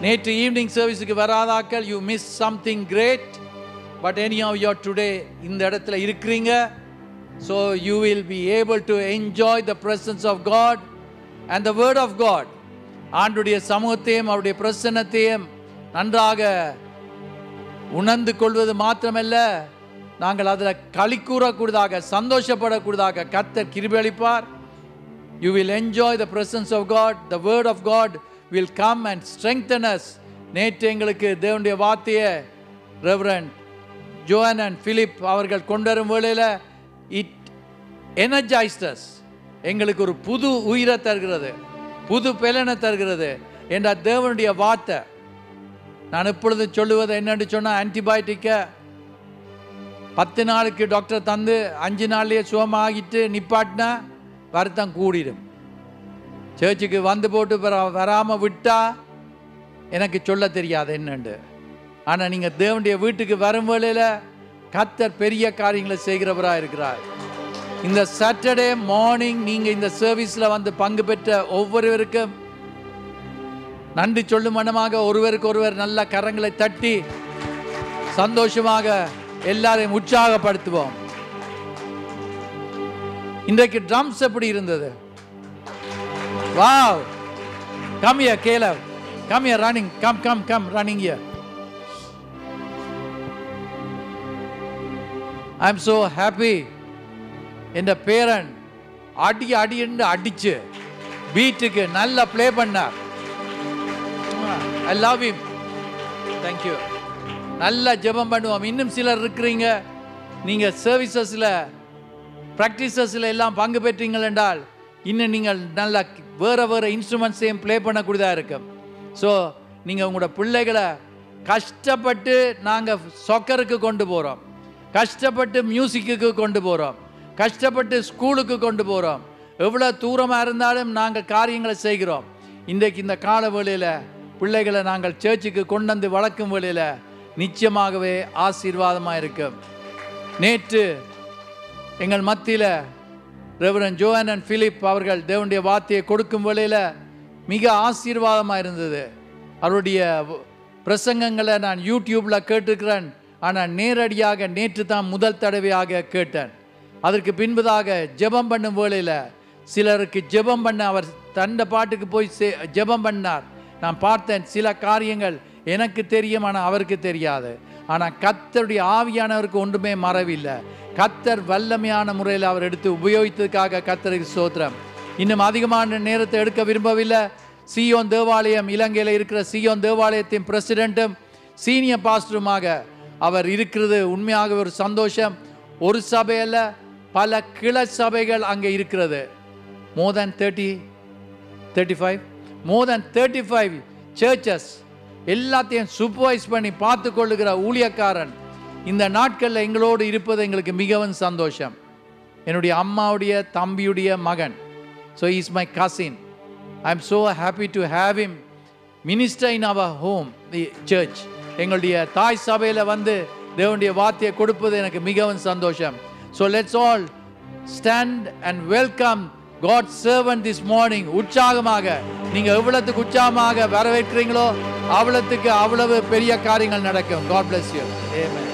நேற்று ஈவினிங் சர்வீஸுக்கு வராதாக்கள், you miss something great. But anyhow you are today இந்த இடத்துல இருக்கிறீங்க. So you will be able to enjoy the presence of God and the word of God. ஆண்டுடைய சமூகத்தையும் அவருடைய பிரசன்னத்தையும் நன்றாக உணர்ந்து கொள்வது மாத்திரமல்ல, நாங்கள் அதில் களி கூறக்கூடியதாக சந்தோஷப்படக்கூடியதாக கர்த்தர் கிருபை அளிப்பார். You will enjoy the presence of God. The word of God will come and strengthen us. நேற்று எங்களுக்கு தேவனுடைய வார்த்தையை ரெவரண்ட் ஜோன் அண்ட் பிலிப் அவர்கள் கொண்டு வரும் வேளையில் it energized us. எங்களுக்கு ஒரு புது உயிரை தருகிறது, புது பலனை தருகிறது என்ற தேவனுடைய வார்த்தை. நான் எப்பொழுது சொல்லுவது என்னென்று சொன்னால், ஆன்டிபயோட்டிக்கை 10 நாளுக்கு டாக்டர் தந்து 5 நாள்லேயே சுகமாகிட்டு நிப்பாட்டினா வருத்தம் கூடிடும். சர்ச்சுக்கு வந்து போட்டு வராமல் விட்டா எனக்கு சொல்ல தெரியாது என்னண்டு. ஆனால் நீங்கள் தேவனுடைய வீட்டுக்கு வரும் வேளையில் கர்த்தர் பெரிய காரியங்களை செய்கிறவராக இருக்கிறார். இந்த சாட்டர்டே மார்னிங் நீங்கள் இந்த சர்வீஸில் வந்து பங்கு பெற்ற ஒவ்வொருவருக்கும் நன்றி சொல்லும் மனமாக ஒருவருக்கு ஒருவர் நல்ல கரங்களை தட்டி சந்தோஷமாக எல்லாரையும் உற்சாகப்படுத்துவோம். இன்றைக்கு ட்ரம்ஸ் எப்படி இருந்தது? Wow! Come here Caleb, come here running, come running here. I am so happy. என்ற பேரன் அடி என்று அடிச்சு பீட்டுக்கு நல்லா ப்ளே பண்ணார். I love him. தேங்க்யூ. நல்லா ஜெபம் பண்ணுவோம். இன்னும் சிலர் இருக்கிறீங்க, நீங்கள் சர்வீசஸில் ப்ராக்டிசஸில் எல்லாம் பங்கு பெற்றீங்கள் என்றால் இன்னும் நீங்கள் நல்லா வேறு இன்ஸ்ட்ருமெண்ட்ஸையும் ப்ளே பண்ணக்கூடியதாக இருக்கும். ஸோ நீங்கள் உங்களோட பிள்ளைகளை கஷ்டப்பட்டு நாங்கள் சொக்கருக்கு கொண்டு போகிறோம், கஷ்டப்பட்டு மியூசிக்கு கொண்டு போகிறோம், கஷ்டப்பட்டு ஸ்கூலுக்கு கொண்டு போகிறோம். எவ்வளோ தூரமாக இருந்தாலும் நாங்கள் காரியங்களை செய்கிறோம். இன்றைக்கு இந்த கால வேளையில் பிள்ளைகளை நாங்கள் சர்ச்சுக்கு கொண்டு வந்து வளர்க்கும் வேளையில் நிச்சயமாகவே ஆசீர்வாதமாக இருக்கும். நேற்று எங்கள் மத்தியில் ரெவரண்ட் ஜோன் அண்ட் பிலிப் அவர்கள் தேவனுடைய வார்த்தையை கொடுக்கும் வேளையில் மிக ஆசீர்வாதமாக இருந்தது. அவருடைய பிரசங்கங்களை நான் யூடியூப்பில் கேட்டிருக்கிறேன். ஆனால் நேரடியாக நேற்று தான் முதல் தடவையாக கேட்டேன். அதற்கு பின்பதாக ஜெபம் பண்ணும் வேளையில் சிலருக்கு ஜெபம் பண்ண அவர் தண்ட பாட்டுக்கு போய் ஜெபம் பண்ணார். நான் பார்த்தேன் சில காரியங்கள் எனக்கு தெரியும், ஆனால் அவருக்கு தெரியாது. ஆனால் கர்த்தருடைய ஆவியானவருக்கு ஒன்றுமே மறவில்லை. கர்த்தர் வல்லமையான முறையில் அவர் எடுத்து உபயோகித்ததுக்காக கர்த்தருக்கு ஸ்தோத்திரம். இன்னும் அதிகமான நேரத்தை எடுக்க விரும்பவில்லை. சியோன் தேவாலயம், இலங்கையில் இருக்கிற சியோன் தேவாலயத்தின் பிரசிடென்ட்டும் சீனியர் பாஸ்டருமாக அவர் இருக்கிறது உண்மையாக ஒரு சந்தோஷம். ஒரு சபையில் பல கிளை சபைகள் அங்கே இருக்கிறது. more than 35 சர்ச்சஸ் எல்லாத்தையும் சூப்பர்வைஸ் பண்ணி பார்த்து கொள்ளுகிற ஊழியக்காரன் இந்த நாட்களில் எங்களோடு இருப்பது எங்களுக்கு மிகவும் சந்தோஷம். என்னுடைய அம்மாவுடைய தம்பியுடைய மகன். So is my cousin. I am so happy to have him minister in our home the church. எங்களுடைய தாய் சபையில் வந்து தேவனுடைய வார்த்தையை கொடுப்பது எனக்கு மிகவும் சந்தோஷம். So let's all stand and welcome God's servant this morning. உற்சாகமாக நீங்கள் எவ்வளவுக்கு உற்சாகமாக வரவேற்கிறீங்களோ அவ்வளவுக்கு அவ்வளவு பெரிய காரியங்கள் நடக்கும். God bless you. Amen.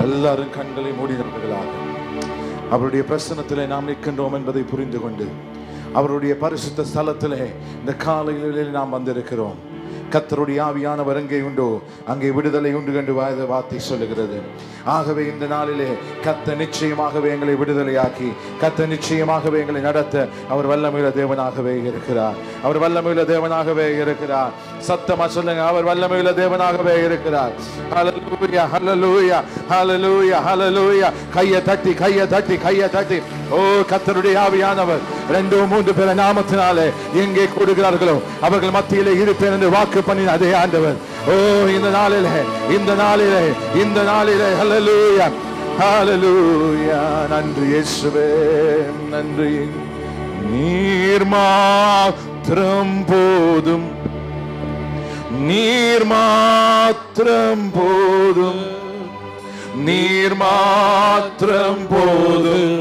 எல்லாரும் கண்களை மூடினவர்களாக அவருடைய பிரசன்னத்திலே நாம் நிற்கின்றோம் என்பதை புரிந்து கொண்டு அவருடைய பரிசுத்த ஸ்தலத்திலே இந்த காலையிலே நாம் வந்திருக்கிறோம். கர்த்தருடைய ஆவியானவர் எங்கே உண்டோ அங்கே விடுதலை உண்டு என்று வார்த்தை சொல்லுகிறது. ஆகவே இந்த நாளிலே கர்த்தர் நிச்சயமாகவே எங்களை விடுதலையாக்கி கர்த்தர் நிச்சயமாகவே எங்களை நடத்த அவர் வல்லமையுள்ள தேவனாகவே இருக்கிறார். அவர் வல்லமையுள்ள தேவனாகவே இருக்கிறார். சத்தமா சொல்லுங்க, அவர் வல்லமையுள்ள தேவனாகவே இருக்கிறார். ஹல்லேலூயா, ஹல்லேலூயா, ஹல்லேலூயா, ஹல்லேலூயா. கையை தட்டி ஓ கர்த்தருடைய ஆவியானவர் 2-3 பேர் நாமத்தினாலே எங்கே கூடுகிறார்களோ அவர்கள் மத்தியிலே இருப்பேன் என்று வாக்கு பண்ணின அதே ஆண்டவர். ஓ இந்த நாளிலே ஹல்லேலூயா, ஹல்லேலூயா. நன்றி இயேசுவே, நன்றி. நீர் மாத்திரம் போதும், நீர் மாத்திரம் போதும், நீர் மாத்திரம் போதும்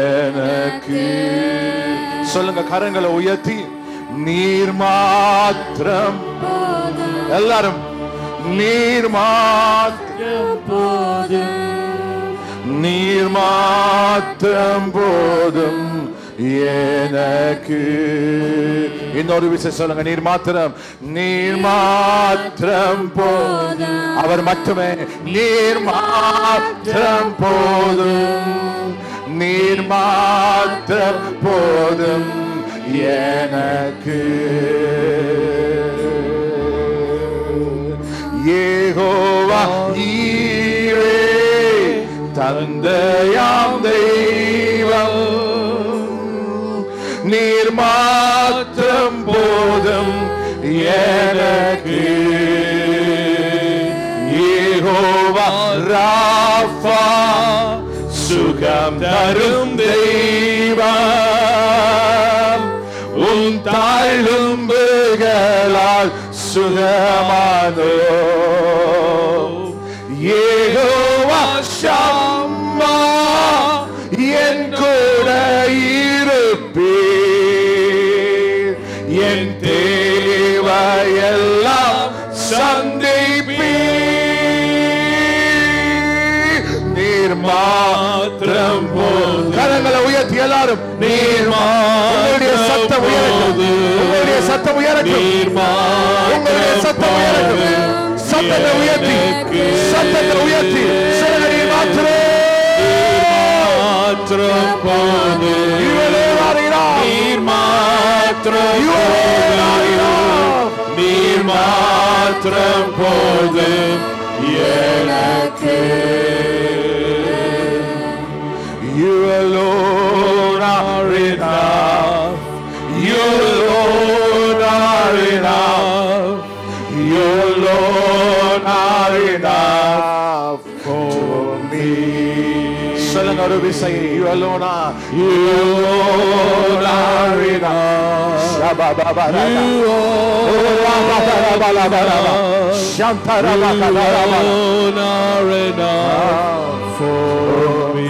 எனக்கு. சொல்லுங்க கரங்களை உயர்த்தி, நீர் மாத்திரம் எல்லாரும் நீர் மாத்திரம் நீர் மாத்திரம் போதும் எனக்கு. இன்னொரு விஷயம் சொல்லுங்க, நீர் மாத்திரம் போதும். அவர் மட்டுமே நீர் மாத்திரம் போதும், நீர் மாத்திரம் போதும் எனக்கு. யெகோவா ஈரே தந்தையாம் தெய்வம், நீர் மாத்திரம் போதும் எனக்கு. யெகோவா ராஃபா சுகம் தரும் தெய்வம், உன் தாழ்வுகளால் சுகமானோ. யெகோவா ஷம்மா என் கூட இருப்பீர், என் தேவையெல்லாம் சந்திப்பீர். நீர் மாத்திரம் போதும். கரங்களை உயர்த்தி எல்லாரும் நீர் உங்களுடைய சத்தம் உயரட்டும், உங்களுடைய சத்தம் உயரட்டும், உங்களுடைய சத்தம் உயரட்டும். சத்தத்தை உயர்த்தி, சத்தத்தை உயர்த்தி நீர் மாத்திரம் போதும். நீர் மாத்திரம் போதும் எனக்கு. You alone are enough, you alone are enough, you alone are enough for me. சொல்லுங்க ஒரு விசை, you alone are enough. Shababa you are enough for me.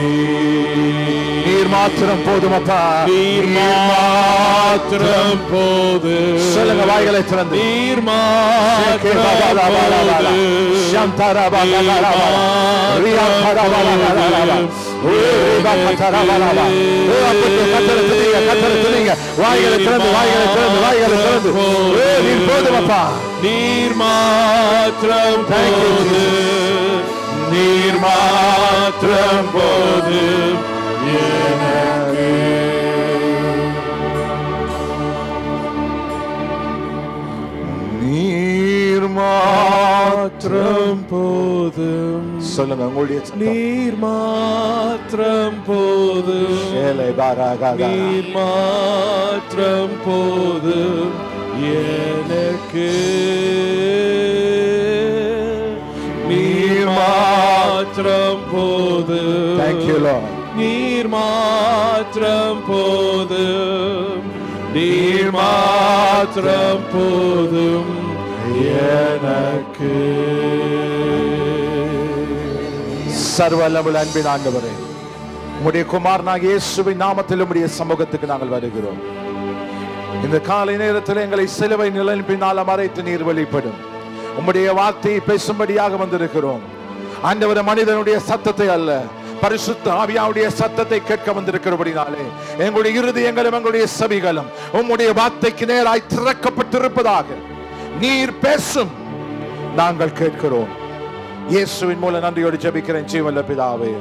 நீர் மாத்திரம் போதும் அப்பா, நீர் மாத்திரம் போதும். சொல்லுங்க வாய்களை திறந்து, நீர் மாத்திரம் வாய்களை திறந்து, வாய்களை திறந்து, வாய்களை திறந்து. நீர் போதும் அப்பா, நீர் மாத்திரம் போதும், நீர் மாத்திரம் போதும் எனக்கு. நீர் மாத்திரம் போதும். சொல்லுங்க உங்களுடைய நீர் மாத்திரம் போதும், நீர் மாத்திரம் போதும் எனக்கு. நீர் மாத்திரம் போதும். Thank you Lord. நீர் மாத்திரம் போதும், நீர் மாத்திரம் போதும் எனக்கு. சர்வவல்லமையுள்ள அன்பின் ஆண்டவரே, உம்முடைய குமாரனாகிய இயேசுவின் நாமத்தில் உம்முடைய சமூகத்துக்கு நாங்கள் வருகிறோம். இந்த காலை நேரத்தில் எங்களை சிலுவை நிழலின் பின்னால் மறைத்து நீர் வெளிப்படும் உம்முடைய வார்த்தையை பேசும்படியாக வந்திருக்கிறோம். ஆண்டவரே, மனிதனுடைய சத்தத்தை அல்ல, பரிசுத்த ஆவியாவுடைய சத்தத்தை கேட்க வந்திருக்கிறபடினாலே எங்களுடைய இருதயங்களும் எங்களுடைய செவிகளும் உம்முடைய வார்த்தைக்கு நேராய் திறக்கப்பட்டிருப்பதாக நீர் பேசும் நாங்கள் கேட்கிறோம். இயேசுவின் மூலம் நன்றியோடு ஜெபிக்கிறேன் ஜீவனுள்ள பிதாவே,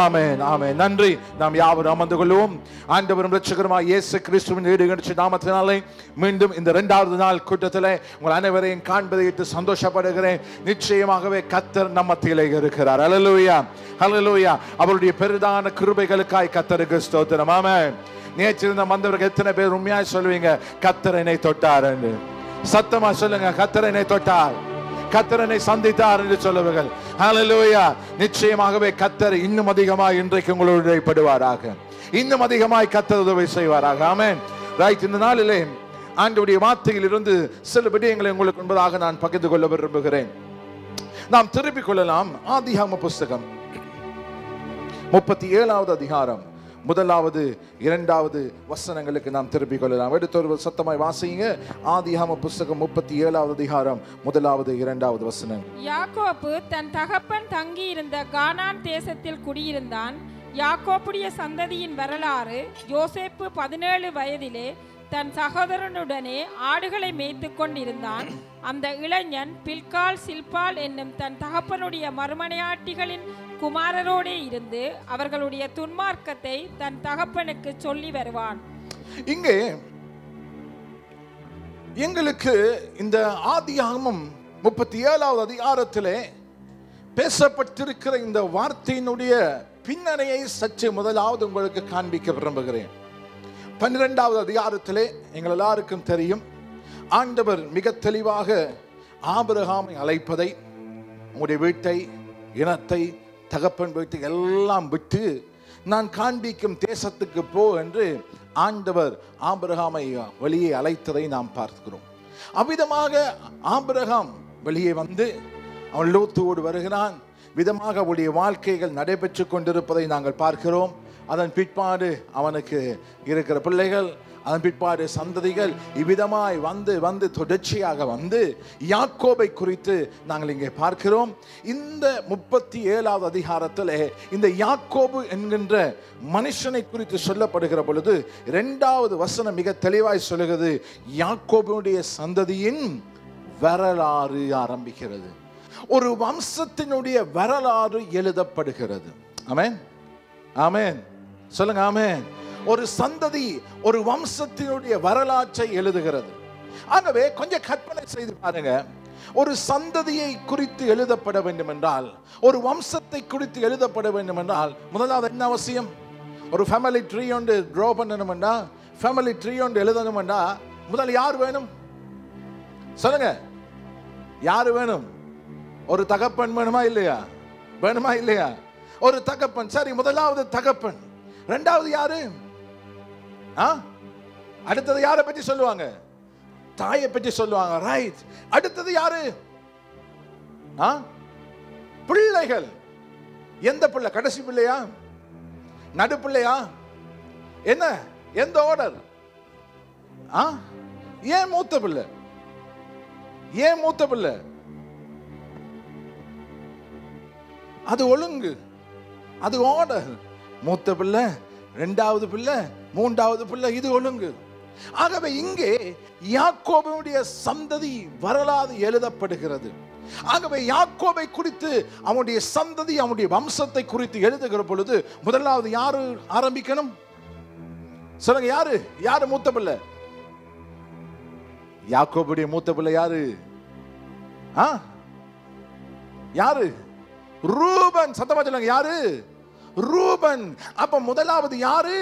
ஆமென், ஆமென். நன்றி. நாம் யாவரும் அமர்ந்து கொள்வோம். ஆண்டவரும் இரட்சகருமாய் இயேசு கிறிஸ்துவின் ஈடுகட்சி நாமத்தினாலே மீண்டும் இந்த 2வது நாள் கூட்டத்திலே உங்கள் அனைவரையும் காண்பதை இட்டு சந்தோஷப்படுகிறேன். நிச்சயமாகவே கர்த்தர் நம்ம மத்தியிலே இருக்கிறார். ஹல்லேலூயா, ஹல்லேலூயா. அவருடைய பெரிதான கிருபைகளுக்காய் கர்த்தருக்கு ஸ்தோத்திரம். ஆமென். நேற்றிருந்த வந்தவர்கள் எத்தனை பேர் உண்மையாய் சொல்லுவீங்க, கர்த்தர் என்னை தொட்டார் என்று? சத்தமா சொல்லுங்க, கர்த்தர் என்னை தொட்டார், கர்த்தர் என்னை சந்தித்தார் என்று சொல்லுவீர்கள். ஹல்லேலூயா. நிச்சயமாகவே கர்த்தர் இன்னும் அதிகமாய் இன்றைக்கு உங்களோடு இடைப்படுவாராக, இன்னும் அதிகமாய் கர்த்தர் உதவி செய்வாராக. ஆமென். ரைட். இந்த நாளிலே ஆண்டவருடைய வார்த்தையில் இருந்து சில விடயங்களை உங்களுக்கு முன்பதாக நான் பகிர்ந்து கொள்ள விரும்புகிறேன். நாம் திருப்பிக் கொள்ளலாம். ஆதியாகம புஸ்தகம் 37வது அதிகாரம் முதலாவது இரண்டாவது வசனங்களுக்கு நாம் திருப்பிக் கொள்ளலாம். எடுத்து சத்தமாய் வாசிங்க. ஆதியாகம புஸ்தகம் 37வது அதிகாரம் முதலாவது இரண்டாவது வசனம். யாக்கோபு தன் தகப்பன் தங்கி இருந்த கானான் தேசத்தில் குடியிருந்தான். யாக்கோபுடைய சந்ததியின் வரலாறு: யோசேப்பு 17 வயதிலே தன் சகோதரனுடனே ஆடுகளை மேய்த்து கொண்டிருந்தான். அந்த இளைஞன் பில்கால் சில்பால் என்னும் தன் தகப்பனுடைய மறுமனையாட்டிகளின் குமாரரோடே இருந்து அவர்களுடைய துன்மார்க்கத்தை தன் தகப்பனுக்கு சொல்லி வருவான். இங்கே எங்களுக்கு இந்த ஆதியாகமம் 37வது அதிகாரத்திலே பேசப்பட்டிருக்கிற இந்த வார்த்தையினுடைய பின்னணியை சற்று முதலாவது உங்களுக்கு காண்பிக்க விரும்புகிறேன். 12வது அதிகாரத்திலே எங்கள் எல்லாருக்கும் தெரியும், ஆண்டவர் மிக தெளிவாக ஆபிரகாமை அழைப்பதை, உங்களுடைய வீட்டை, இனத்தை, தகப்பன் வீட்டை எல்லாம் விட்டு நான் காண்பிக்கும் தேசத்துக்கு போ என்று ஆண்டவர் ஆபிரகாமை வெளியே அழைத்ததை நாம் பார்க்கிறோம். அவ்விதமாக ஆபிரகாம் வெளியே வந்து அவன் லோத்தோடு வருகிறான். விதமாக அவருடைய வாழ்க்கைகள் நடைபெற்று கொண்டிருப்பதை நாங்கள் பார்க்கிறோம். அதன் பிற்பாடு அவனுக்கு இருக்கிற பிள்ளைகள், அதன் பிற்பாடு சந்ததிகள் இவ்விதமாய் வந்து வந்து தொடர்ச்சியாக வந்து யாக்கோபை குறித்து நாங்கள் இங்கே பார்க்கிறோம். இந்த 37வது அதிகாரத்தில் இந்த யாக்கோபு என்கின்ற மனுஷனை குறித்து சொல்லப்படுகிற பொழுது 2வது வசனம் மிக தெளிவாய் சொல்லுகிறது. யாக்கோபுடைய சந்ததியின் வரலாறு ஆரம்பிக்கிறது. ஒரு வம்சத்தினுடைய வரலாறு எழுதப்படுகிறது. ஆமென், ஆமென், சொல்லுங்க ஆமென். ஒரு சந்ததி, ஒரு வம்சத்தினுடைய வரலாற்றை எழுதுகிறது. ஆகவே கொஞ்சம் கற்பனை செய்து பாருங்க. ஒரு சந்ததியை குறித்து எழுதப்பட வேண்டும் என்றால், ஒரு வம்சத்தை குறித்து எழுதப்பட வேண்டும் என்றால் முதலாவது என்ன அவசியம்? ஒரு ஃபேமிலி ட்ரீ ஒன்று ட்ரா பண்ணணும்னா, ஃபேமிலி ட்ரீ ஒன்று எழுதணும்னா முதல் யார் வேணும்? சொல்லுங்க, யாரு வேணும்? ஒரு தகப்பன் வேணுமா இல்லையா? வேணுமா இல்லையா? ஒரு தகப்பன். சரி, முதலாவது தகப்பன். இரண்டாவது யாரு? அடுத்தது யாரை பற்றி சொல்லுவாங்க? தாயை பற்றி சொல்லுவாங்க. ரைட். அடுத்தது யாரு? பிள்ளைகள். எந்த பிள்ளை? கடைசி பிள்ளையா? நடு பிள்ளையா? என்ன, எந்த ஆர்டர்? ஏன் மூத்த பிள்ளை? ஏன் மூத்த பிள்ளை? அது ஒழுங்கு, அது ஆர்டர். மூத்த பிள்ளை, இரண்டாவது பிள்ளை, மூன்றாவது பிள்ளை, இது ஒழுங்கு. ஆகவே இங்கே யாக்கோபுடைய சந்ததி வரலாறு எழுதப்படுகிறது. ஆகவே யாக்கோபை குறித்து, அவனுடைய சந்ததி, அவனுடைய வம்சத்தை குறித்து எழுதுகிற பொழுது முதலாவது யாரு ஆரம்பிக்கணும்? சொல்லுங்க, யாரு? யாரு மூத்த பிள்ளை? யாக்கோபுடைய மூத்த பிள்ளை யாரு? யாரு? ரூபன். சத்தமா சொல்லுங்க, யாரு? ரூபன். அப்ப முதலாவது யாரு?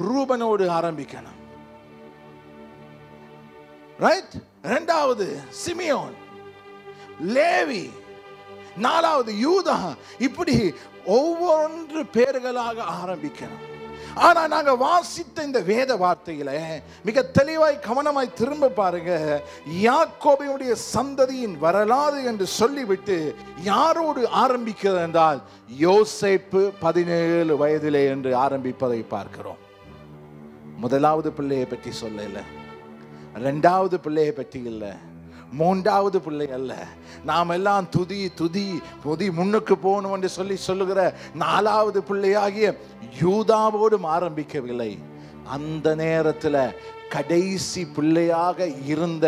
ரூபனோடு ஆரம்பிக்கணும். ரைட். இரண்டாவது சிமியோன், லேவி, நாலாவது யூதா. இப்படி ஒவ்வொன்று பேர்களாக ஆரம்பிக்கணும். ஆனா நாங்க வாசித்த இந்த வேத வார்த்தையில மிக தெளிவாய் கவனமாய் திரும்ப பாருங்க. யாக்கோபுடைய சந்ததியின் வரலாறு என்று சொல்லிவிட்டு யாரோடு ஆரம்பிக்கிறது என்றால் யோசேப்பு 17 வயதிலே என்று ஆரம்பிப்பதை பார்க்கிறோம். முதலாவது பிள்ளையை பற்றி சொல்லல, இரண்டாவது பிள்ளையை பற்றி இல்லை, மூன்றாவது பிள்ளை அல்ல. நாம் எல்லாம் துதி துதி துதி முன்னுக்கு போகணும் என்று சொல்லுகிற நாலாவது பிள்ளையாகிய யூதாவோடும் ஆரம்பிக்கவில்லை. அந்த நேரத்தில் கடைசி பிள்ளையாக இருந்த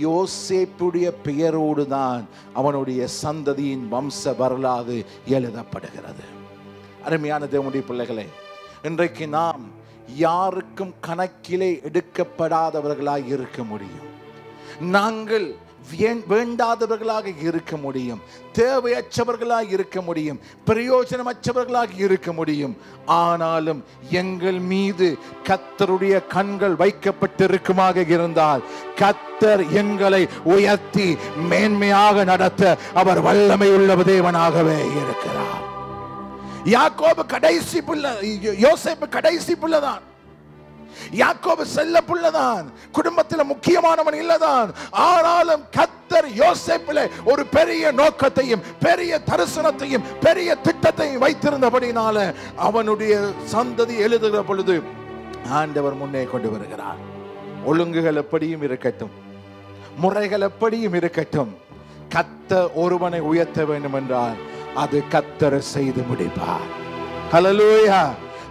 யோசேப்புடைய பெயரோடு தான் அவனுடைய சந்ததியின் வம்ச வரலாறு எழுதப்படுகிறது. அருமையான தேவனுடைய பிள்ளைகளே, இன்றைக்கு நாம் யாருக்கும் கணக்கிலே எடுக்கப்படாதவர்களாக இருக்க முடியும். நாங்கள் வேண்டாதவர்களாக இருக்க முடியும், தேவையற்றவர்களாக இருக்க முடியும், பிரயோஜனமற்றவர்களாக இருக்க முடியும். ஆனாலும் எங்கள் மீது கர்த்தருடைய கண்கள் வைக்கப்பட்டிருக்குமாக இருந்தால் கர்த்தர் எங்களை உயர்த்தி மேன்மையாக நடத்த அவர் வல்லமை உள்ள தேவனாகவே இருக்கிறார். யாக்கோபு கடைசி பிள்ளை, யோசேப்பு கடைசி பிள்ளைதான். யாக்கோபு செல்ல பிள்ளைதான், குடும்பத்தில் முக்கியமானவன் இல்லதான். ஆனாலும் கர்த்தர் கர்த்தர் யோசேப்பிலே ஒரு பெரிய நோக்கத்தையும் பெரிய தரிசனத்தையும் பெரிய திட்டத்தையும் வைத்திருந்தபடினால அவனுடைய சந்ததி எழுதுகிற பொழுது ஆண்டவர் முன்னே கொண்டு வருகிறார். ஒழுங்குகள் எப்படியும் இருக்கட்டும், முறைகள் எப்படியும் இருக்கட்டும், கர்த்தர் ஒருவனை உயர்த்த வேண்டும் என்றால் அது கர்த்தர் செய்து முடிப்பார். ஹல்லேலூயா,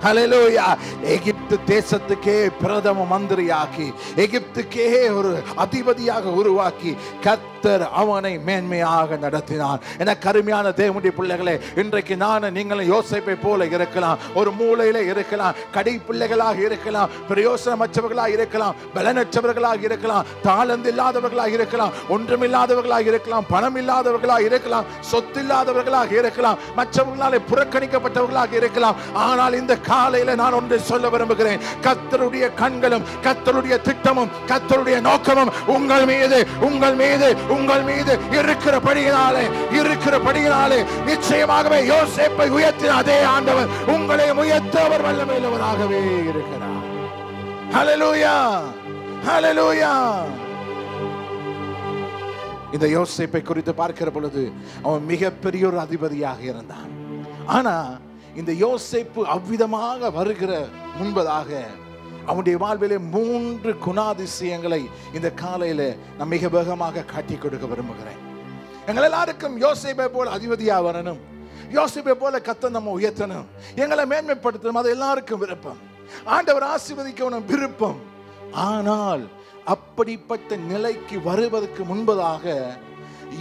ஹல்லேலூயா. எகிப்து தேசத்துக்கே பிரதம மந்திரியாக்கி எகிப்துக்கே ஒரு அதிபதியாக உருவாக்கி கர்த்தர் அவனை மேன்மையாக நடத்தினார். என கருமையான தேவனுடைய பிள்ளைகளே, இன்றைக்கு நான் நீங்களும் யோசேப்பை போல இருக்கலாம், ஒரு மூலையில இருக்கலாம், கடை பிள்ளைகளாக இருக்கலாம், பிரயோசனமற்றவர்களாக இருக்கலாம், பலனற்றவர்களாக இருக்கலாம், தாளந்து இல்லாதவர்களாக இருக்கலாம், ஒன்றுமில்லாதவர்களாக இருக்கலாம், பணம் இல்லாதவர்களாக இருக்கலாம், சொத்து இல்லாதவர்களாக இருக்கலாம், மற்றவர்களாலே புறக்கணிக்கப்பட்டவர்களாக இருக்கலாம். ஆனால் இந்த காலையில நான் ஒன்றை சொல்ல விரும்புகிறேன். கர்த்தருடைய கண்களும் கர்த்தருடைய திட்டமும் கர்த்தருடைய நோக்கமும் உங்கள் மீது இருக்கிறபடியினாலே நிச்சயமாகவே யோசேப்பை உயர்த்தின அதே ஆண்டவர் உங்களை உயர்த்த அவர் வல்லமையுள்ளவராகவே இருக்கிறார். ஹல்லேலூயா, ஹல்லேலூயா. இந்த யோசேப்பை குறித்து பார்க்கிற பொழுது அவன் மிகப்பெரிய ஒரு அதிபதியாக இருந்தான். ஆனா இந்த யோசேப்பு அவ்விதமாக வருகிற முன்பதாக அவனுடைய வாழ்விலே 3 குணாதிசயங்களை இந்த காலையில நான் மிக வேகமாக காட்டி கொடுக்க விரும்புகிறேன். எங்கள் எல்லாருக்கும் யோசேப்பை போல அதிபதியா வரணும், யோசேப்பை போல கர்த்தர் நம்ம உயர்த்தணும், எங்களை மேன்மைப்படுத்தணும், அது எல்லாருக்கும் விருப்பம். ஆண்டவர் ஆசீர்வதிக்கணும் விருப்பம். ஆனால் அப்படிப்பட்ட நிலைக்கு வருவதற்கு முன்பதாக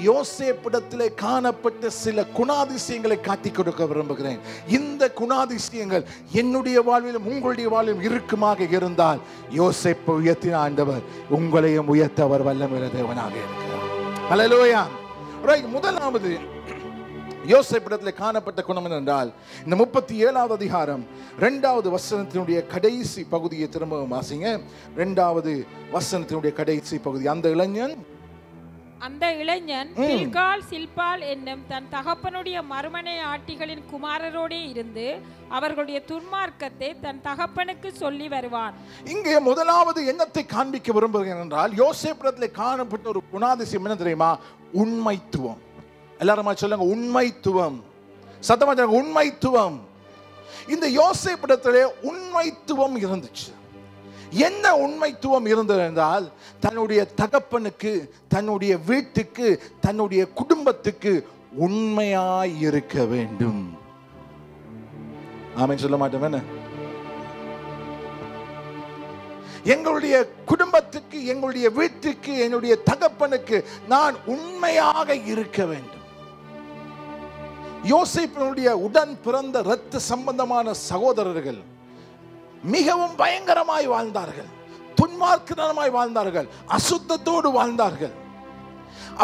யோசேப்பிடத்திலே காணப்பட்ட சில குணாதிசயங்களை காட்டி கொடுக்க விரும்புகிறேன். இந்த குணாதிசயங்கள் என்னுடைய வாழ்விலும் உங்களுடைய வாழ்விலும் இருக்குமாக இருந்தால் யோசேப்பை உயர்த்தின ஆண்டவர் உங்களையும் உயர்த்த அவர் வல்லமையுள்ள தேவனாக இருக்கிறார். ஹல்லேலூயா. முதலாவது யோசேப்பிடத்திலே காணப்பட்ட குணம் என்றால் இந்த 37வது அதிகாரம் 2வது வசனத்தினுடைய கடைசி பகுதியை திரும்பவும் வாசிங்க. 2வது வசனத்தினுடைய கடைசி பகுதி. அந்த இளைஞன் பில்கால் சில்பால் என்னும் தன் தகப்பனுடைய மறுமனை ஆட்டிகளின் குமாரரோடே இருந்து அவர்களுடைய துன்மார்க்கத்தை தன் தகப்பனுக்கு சொல்லி வருவான். இங்கே முதலாவது எண்ணத்தை காண்பிக்க விரும்புகிறேன் என்றால் யோசேப்பிடத்தில் காணப்பட்ட ஒரு குணாதிசயம் என்ன தெரியுமா? உண்மைத்துவம். எல்லாருமா சொல்லுங்க, உண்மைத்துவம். சத்தமா சொல்லுங்க, உண்மைத்துவம். இந்த யோசேப்பிடத்திலே உண்மைத்துவம் இருந்துச்சு. என்ன உண்மைத்துவம் இருந்தது என்றால் தன்னுடைய தகப்பனுக்கு, தன்னுடைய வீட்டுக்கு, தன்னுடைய குடும்பத்துக்கு உண்மையாய் இருக்க வேண்டும். ஆமென் சொல்ல மாட்டோம். எங்களுடைய குடும்பத்துக்கு, எங்களுடைய வீட்டுக்கு, என்னுடைய தகப்பனுக்கு நான் உண்மையாக இருக்க வேண்டும். யோசேப்பினுடைய உடன் பிறந்த இரத்த சம்பந்தமான சகோதரர்கள் மிகவும் பயங்கரமாய் வாழ்ந்தார்கள், துன்மார்க்கமாய் வாழ்ந்தார்கள், அசுத்தத்தோடு வாழ்ந்தார்கள்.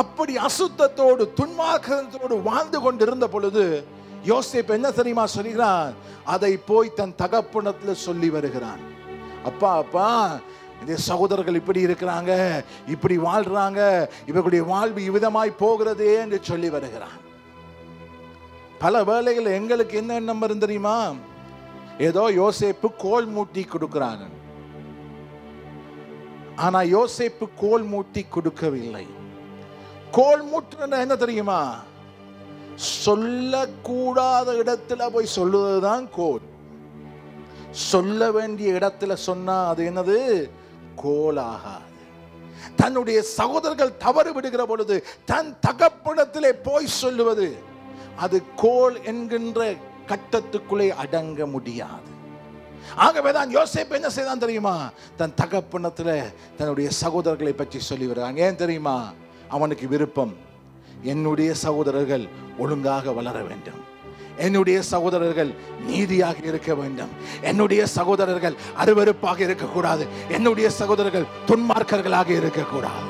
அப்படி அசுத்தத்தோடு துன்மார்க்கத்தோடு வாழ்ந்து கொண்டிருந்த பொழுது யோசேப்பு என்ன தெரியுமா சொல்கிறான்? அதை போய் தன் தகப்பனத்தில் சொல்லி வருகிறான். அப்பா அப்பா, இந்த சகோதரர்கள் இப்படி இருக்கிறாங்க, இப்படி வாழ்றாங்க, இவர்களுடைய வாழ்வு இவ்விதமாய் போகிறதே என்று சொல்லி வருகிறான். பல வேளைகள் எங்களுக்கு என்ன எண்ணம் வரும் தெரியுமா? ஏதோ யோசேப்பு கோல் மூட்டி கொடுக்கிறாங்க. ஆனா யோசேப்பு கோல் மூட்டி கொடுக்கவில்லை. கோல் மூட்டுனா என்ன தெரியுமா? சொல்லக்கூடாத இடத்துல போய் சொல்லுவதுதான் கோல். சொல்ல வேண்டிய இடத்துல சொன்னா அது என்னது? கோலாகாது. தன்னுடைய சகோதரர்கள் தவறு விடுகிற பொழுது தன் தகப்பனிடத்திலே போய் சொல்லுவது அது கோல் என்கின்ற கட்டத்துக்குள்ளே அடங்க முடியாது. ஆகவேதான் யோசேப்பு என்ன செய்தான் தெரியுமா? தன் தகப்பனத்தில் தன்னுடைய சகோதரர்களை பற்றி சொல்லி வருகிறான். ஏன் தெரியுமா? அவனுக்கு விருப்பம், என்னுடைய சகோதரர்கள் ஒழுங்காக வளர வேண்டும், என்னுடைய சகோதரர்கள் நீதியாக இருக்க வேண்டும், என்னுடைய சகோதரர்கள் அருவருப்பாக இருக்கக்கூடாது, என்னுடைய சகோதரர்கள் துன்மார்க்கர்களாக இருக்கக்கூடாது.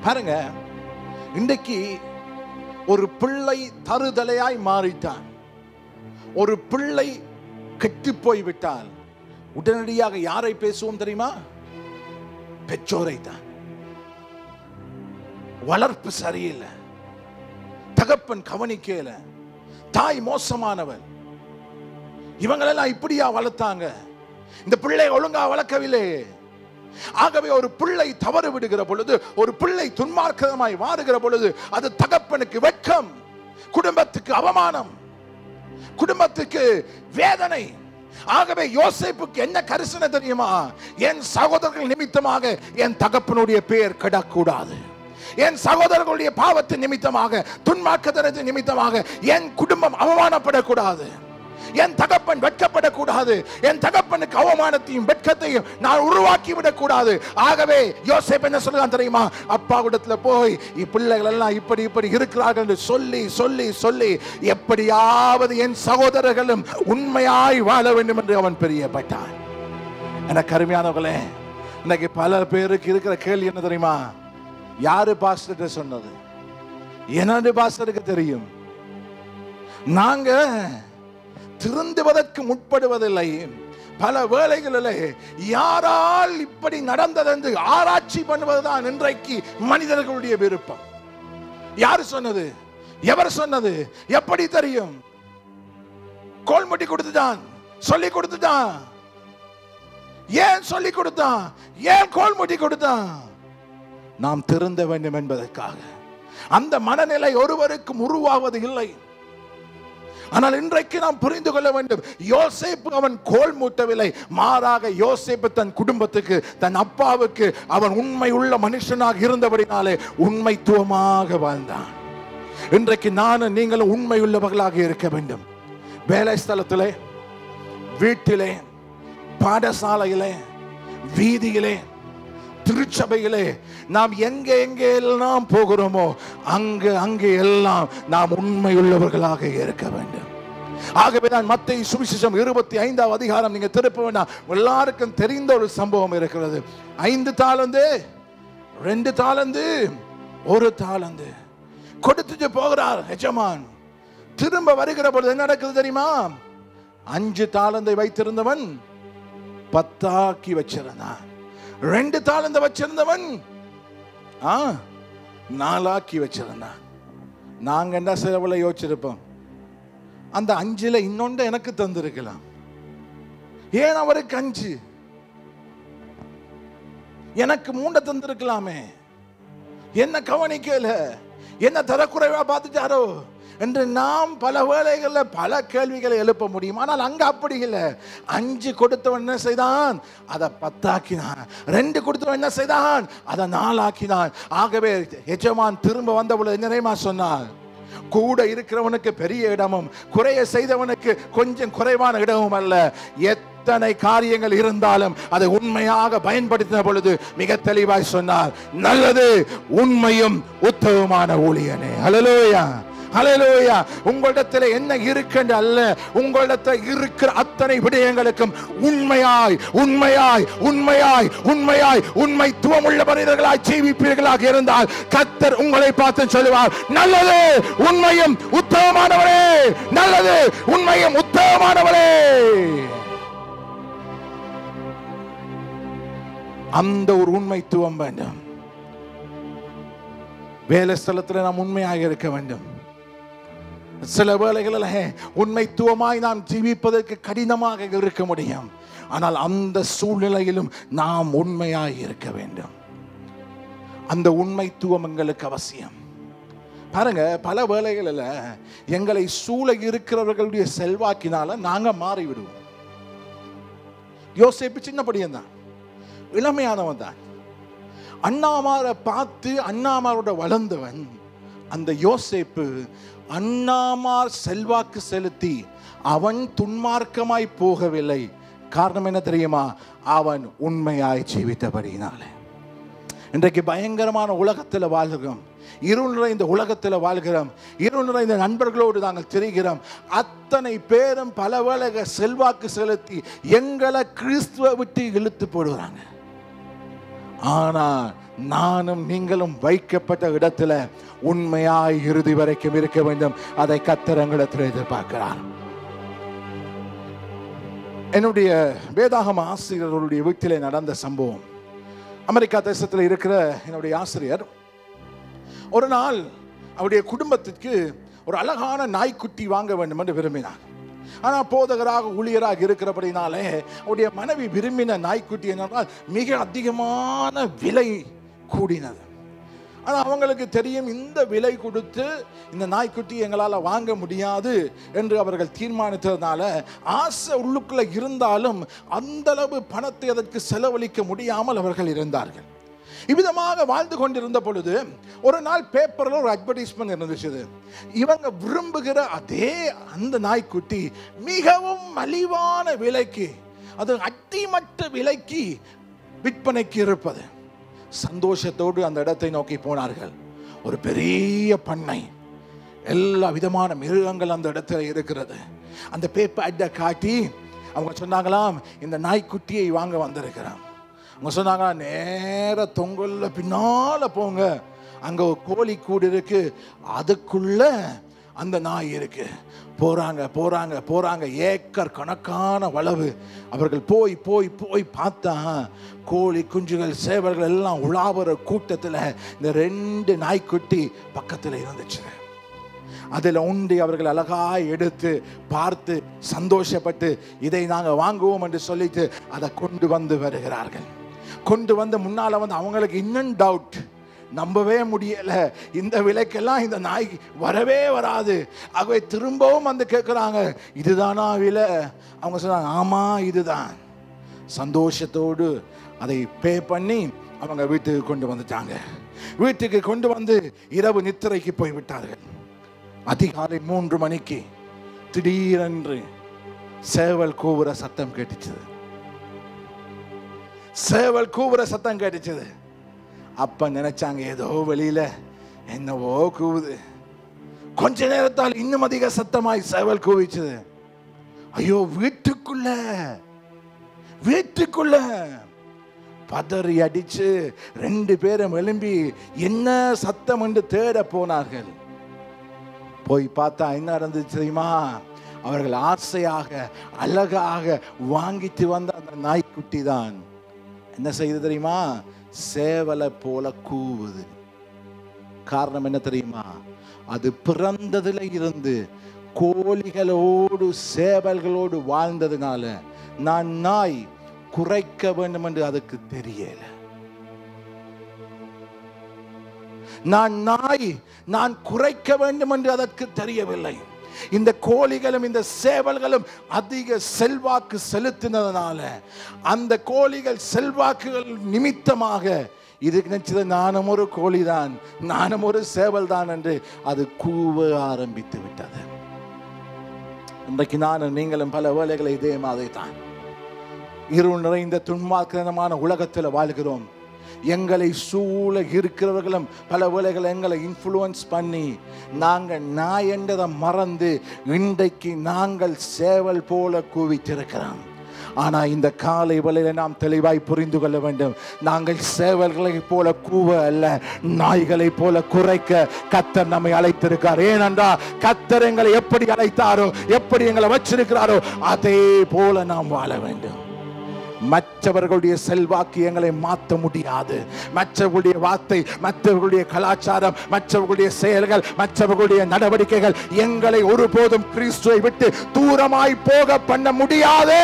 பாருங்க, இன்றைக்கு ஒரு பிள்ளை தருதலையாய் மாறிட்டான். ஒரு பிள்ளை கெட்டு போய்விட்டால் உடனடியாக யாரை பேசுவோம் தெரியுமா? பெற்றோரை தான். வளர்ப்பு சரியில்லை, தகப்பன் கவனிக்கல, தாய் மோசமானவன், இவங்களெல்லாம் இப்படியா வளர்த்தாங்க, இந்த பிள்ளை ஒழுங்கா வளர்க்கவில்லை, ஆகவே ஒரு பிள்ளை தவறு விடுகிற பொழுது, ஒரு பிள்ளை துன்மார்க்கமாய் மாறுகிற பொழுது, அது தகப்பனுக்கு வெட்கம், குடும்பத்துக்கு அவமானம், குடும்பத்துக்கு வேதனை. ஆகவே யோசேப்புக்கு என்ன கரிசனை தெரியுமா? என் சகோதரர்கள் நிமித்தமாக என் தகப்பனுடைய பெயர் கெடக்கூடாது, என் சகோதரர்களுடைய பாவத்தின் நிமித்தமாக, துன்மார்க்கத்தின் நிமித்தமாக என் குடும்பம் அவமானப்படக்கூடாது, என் தகப்பன் வெட்கப்படக்கூடாது, என் தகப்பனுக்கு அவமானத்தையும் வெட்கத்தையும் நான் உருவாக்கி விடக்கூடாது. ஆகவே யோசேப்பு என்ன சொல்றான் தெரியுமா? அப்பாவிடத்துல போய் பிள்ளைகள் எல்லாம் இப்படி இப்படி இருக்கிறார்கள் என்று சொல்லி சொல்லி சொல்லி எப்படியாவது என் சகோதரர்களும் உண்மையாய் வாழ வேண்டும் என்று அவன் பிரியப்பட்டான். எனக்கு அருமையானவர்களே, இன்னைக்கு பல பேருக்கு இருக்கிற கேள்வி என்ன தெரியுமா? யாரு பாஸ்டர் சொன்னது? என்னது பாஸ்டருக்கு தெரியும்? நாங்க திருந்துவதற்கு முற்படுவதில்லை. பல வேளைகளிலே யாரால் இப்படி நடந்தது என்று ஆராய்ச்சி பண்ணுவதுதான் இன்றைக்கு மனிதர்களுடைய விருப்பம். யார் சொன்னது? எவர் சொன்னது? எப்படி தெரியும்? கோல்முட்டி கொடுத்துட்டான், சொல்லி கொடுத்துட்டான். ஏன் சொல்லி கொடுத்தான்? ஏன் கோல்முட்டி கொடுத்தான்? நாம் திருந்த வேண்டும் என்பதற்காக. அந்த மனநிலை ஒருவருக்கும் உருவாவது இல்லை. ஆனால் இன்றைக்கு நாம் புரிந்து கொள்ள வேண்டும், யோசேப்பு அவன் கோல் மூட்டவில்லை, மாறாக யோசேப்பு தன் குடும்பத்துக்கு, தன் அப்பாவுக்கு அவன் உண்மை உள்ள மனுஷனாக இருந்தபடினாலே உண்மைத்துவமாக வாழ்ந்தான். இன்றைக்கு நானும் நீங்களும் உண்மை உள்ளவர்களாக இருக்க வேண்டும். வேலை ஸ்தலத்திலே, வீட்டிலே, பாடசாலையிலே, வீதியிலே, திருச்சபையிலே, நாம் எங்கே எங்கே எல்லாம் போகிறோமோ அங்கே எல்லாம் நாம் உண்மை உள்ளவர்களாக இருக்க வேண்டும். ஆகவே தான் மத்தேயு சுவிசேஷம் 25ஆம் அதிகாரம் நீங்க திருப்ப வேண்டாம், எல்லாருக்கும் தெரிந்த ஒரு சம்பவம் இருக்கிறது. 5 தாலந்து, 2 தாலந்து, 1 தாலந்து கொடுத்துட்டு போகிறார் எஜமான். திரும்ப வருகிற பொழுது என்ன நடக்குது தெரியுமா? 5 தாலந்தை வைத்திருந்தவன் 10 ஆக்கி வச்சிருந்தான். 2 தாலந்தை வச்சிருந்தவன் 4 ஆக்கி வச்சிருந்தான். நாங்க என்ன செலவுல யோசிச்சிருப்போம், அந்த 5ல இன்னொன்று எனக்கு தந்திருக்கலாம். ஏன் அவருக்கு 5? எனக்கு 3 தந்திருக்கலாமே. என்ன கவனிக்கல, என்ன தரக்குறைவா பார்த்துட்டாரோ என்று நாம் பல வேளைகளில் பல கேள்விகளை எழுப்ப முடியும். ஆனால் அங்க அப்படி இல்லை. 5 கொடுத்தவன் என்ன செய்தான்? அதை 10 ஆக்கினான். 2 கொடுத்தவன் என்ன செய்தான்? அதை 4 ஆக்கினான். ஆகவே எஜமான் திரும்ப வந்த பொழுது என்னமா சொன்னான்? கூட இருக்கிறவனுக்கு பெரிய இடமும் குறைய செய்தவனுக்கு கொஞ்சம் குறைவான இடமும் அல்ல. எத்தனை காரியங்கள் இருந்தாலும் அதை உண்மையாக பயன்படுத்தின பொழுது மிக தெளிவாய் சொன்னார், நல்லது உண்மையும் உத்தமமான ஊழியனே. ஹல்லேலூயா, ஹல்லேலூயா. உங்களிடத்தில் என்ன இருக்கின்ற அல்ல, உங்களிடத்தில் இருக்கிற அத்தனை விடயங்களுக்கும் உண்மையாய் உண்மையாய் உண்மையாய் உண்மையாய் உண்மைத்துவம் உள்ள மனிதர்களாய் ஜீவிப்பீர்களாக இருந்தால் கர்த்தர் உங்களை பார்த்து சொல்லுவார், நல்லது உண்மையும் உத்தமமானவரே, நல்லது உண்மையும் உத்தமமானவரே. அந்த ஒரு உண்மைத்துவம் வேண்டும். வேலை ஸ்தலத்தில் நாம் உண்மையாக இருக்க வேண்டும். சில வேளைகளில் உண்மைத்துவமாய் நாம் ஜீவிப்பதற்கு கடினமாக இருக்க முடியும். ஆனால் அந்த சூழ்நிலையிலும் நாம் உண்மையாய் இருக்க வேண்டும். அந்த உண்மைத்துவம் எங்களுக்கு அவசியம். பாருங்க, பல வேளைகளில் எங்களை சூழ இருக்கிறவர்களுடைய செல்வாக்கினால நாங்க மாறிவிடுவோம். யோசேப்பு சின்ன பையன் தான், இளமையானவன் தான். அண்ணாமாரை பார்த்து அண்ணாமாரோட வளர்ந்தவன். அந்த யோசேப்பு அண்ணாமார் செல்வாக்கு செலுத்தி அவன் துன்மார்க்கமாய் போகவில்லை. காரணம் என்ன தெரியுமா? அவன் உண்மையாய் ஜீவித்தபடியினாலே. இன்றைக்கு பயங்கரமான உலகத்தில் வாழ்கிறோம், இருள் நிறைந்த உலகத்தில் வாழ்கிறோம், இருள் நிறைந்த நண்பர்களோடு நாங்கள் தெரிகிறோம். அத்தனை பேரும் பல வேளை செல்வாக்கு செலுத்தி எங்களை கிறிஸ்துவை விட்டு இழுத்து போடுறாங்க. ஆனா நானும் நீங்களும் வைக்கப்பட்ட இடத்துல உண்மையாய் இறுதி வரைக்கும் இருக்க வேண்டும். அதை கர்த்தர் எங்களிடத்தில் எதிர்பார்க்கிறார். என்னுடைய வேதாகம ஆசிரியர்களுடைய வீட்டிலே நடந்த சம்பவம். அமெரிக்கா தேசத்தில் இருக்கிற என்னுடைய ஆசிரியர் ஒரு நாள் அவருடைய குடும்பத்திற்கு ஒரு அழகான நாய்க்குட்டி வாங்க வேண்டும் என்று விரும்பினார். ஆனா போதகராக ஊழியராக இருக்கிறபடினாலே அவருடைய மனைவி விரும்பின நாய்க்குட்டி என்னன்னா மிக அதிகமான விலை கூடினது. ஆனா அவங்களுக்கு தெரியும் இந்த விலை கொடுத்து இந்த நாய்க்குட்டி எங்களால் வாங்க முடியாது என்று அவர்கள் தீர்மானித்ததுனால ஆசை உள்ளுக்குள்ள இருந்தாலும் அந்த அளவு பணத்தை அதற்கு செலவழிக்க முடியாமல் அவர்கள் இருந்தார்கள். இவ்விதமாக வாழ்ந்து கொண்டிருந்த பொழுது ஒரு நாள் பேப்பர்ல ஒரு அட்வர்டைஸ்மெண்ட் இருந்துச்சு. இவங்க விரும்புகிற அதே அந்த நாய்க்குட்டி மிகவும் மலிவான விலைக்கு, அது அடிமட்ட விலைக்கு விற்பனைக்கு இருப்பது. சந்தோஷத்தோடு அந்த இடத்தை நோக்கி போனார்கள். ஒரு பெரிய பண்ணை, எல்லா விதமான மிருகங்கள் அந்த இடத்துல இருக்கிறது. அந்த பேப்பர் அட்டை காட்டி அவங்க சொன்னாங்களாம், இந்த நாய்க்குட்டியை வாங்க வந்திருக்கிறான். அவங்க சொன்னாங்க, நேர தொங்கல்ல பின்னால போங்க, அங்க கோழி கூடு இருக்கு, அதுக்குள்ள அந்த நாய் இருக்கு. போறாங்க போறாங்க போறாங்க, ஏக்கர் கணக்கான வளவு. அவர்கள் போய் போய் போய் பார்த்தா கோழி குஞ்சுகள் சேவல்கள் எல்லாம் உலாவுற கூட்டத்தில் இந்த 2 நாய்க்குட்டி பக்கத்தில் இருந்துச்சு. அதில் உண்டி அவர்கள் அழகாய் எடுத்து பார்த்து சந்தோஷப்பட்டு இதை நாங்கள் வாங்குவோம் என்று சொல்லிட்டு அதை கொண்டு வந்து வருகிறார்கள். கொண்டு வந்து முன்னால வந்து அவங்களுக்கு இன்னும் டவுட், நம்பவே முடியல, இந்த விலைக்கெல்லாம் இந்த நாய் வரவே வராது. ஆகவே திரும்பவும் வந்து கேட்குறாங்க, இதுதானா விலை? அவங்க சொன்னாங்க, ஆமா இதுதான். சந்தோஷத்தோடு அதை பே பண்ணி அவங்க வீட்டுக்கு கொண்டு வந்துட்டாங்க. வீட்டுக்கு கொண்டு வந்து இரவு நித்திரைக்கு போய் விட்டார்கள். அதிகாலை 3 மணிக்கு திடீரென்று சேவல் கூவுற சத்தம் கேட்டுச்சு. சேவல் கூவுற சத்தம் கேட்டுச்சு. அப்ப நினைச்சாங்க, ஏதோ வெளியில என்னவோ கூவுது. கொஞ்ச நேரத்தால் இன்னும் அதிக சத்தமாய் சேவல் கூவிச்சது. ஐயோ, வீட்டுக்குள்ள பதறி அடிச்சு 2 பேரும் எழும்பி என்ன சத்தம் என்று தேட போனார்கள். போய் பார்த்தா என்ன நடந்துச்சு தெரியுமா? அவர்கள் ஆசையாக அழகாக வாங்கிட்டு வந்த அந்த நாய்க்குட்டி தான் என்ன செய்யுது தெரியுமா? சேவலை போல கூவுது. காரணம் என்ன தெரியுமா? அது பிறந்ததுல இருந்து கோழிகளோடு சேவல்களோடு வாழ்ந்ததுனால நான் நாய் குறைக்க வேண்டும் என்று அதுக்கு தெரியல. நான் குறைக்க வேண்டும் என்று அதற்கு தெரியவில்லை. இந்த கோழிகளும் இந்த சேவல்களும் அதிக செல்வாக்கு செலுத்தினதுனால அந்த கோழிகள் செல்வாக்குகள் நிமித்தமாக இது நினைச்சது, நானும் ஒரு கோழிதான், நானும் ஒரு சேவல் தான் என்று அது கூவ ஆரம்பித்து விட்டது. இன்றைக்கு நானும் நீங்களும் பல வேளைகளை இதே மாதிரி தான் இருள் நிறைந்த துன்மார்க்கமான உலகத்தில் வாழ்கிறோம். எங்களை சூழ இருக்கிறவர்களும் பல வேளைகளை எங்களை இன்ஃப்ளூயன்ஸ் பண்ணி நாங்கள் நாய் என்றதை மறந்து இன்றைக்கு நாங்கள் சேவல் போல கூவித்திருக்கிறோம். ஆனால் இந்த காலை வேளையில நாம் தெளிவாய் புரிந்து கொள்ள வேண்டும், நாங்கள் சேவல்களை போல கூவ அல்ல, நாய்களை போல குறைக்க கர்த்தர் நம்மை அழைத்திருக்கார். ஏனென்றால் கர்த்தர் எங்களை எப்படி அழைத்தாரோ, எப்படி எங்களை வச்சிருக்கிறாரோ அதே போல நாம் வாழ வேண்டும். மற்றவர்களுடைய செல்வாக்கு எங்களை மாற்ற முடியாது. மற்றவர்களுடைய வார்த்தை, மற்றவர்களுடைய கலாச்சாரம், மற்றவர்களுடைய செயல்கள், மற்றவர்களுடைய நடவடிக்கைகள் எங்களை ஒருபோதும் கிறிஸ்துவை விட்டு தூரமாய் போக பண்ண முடியாது.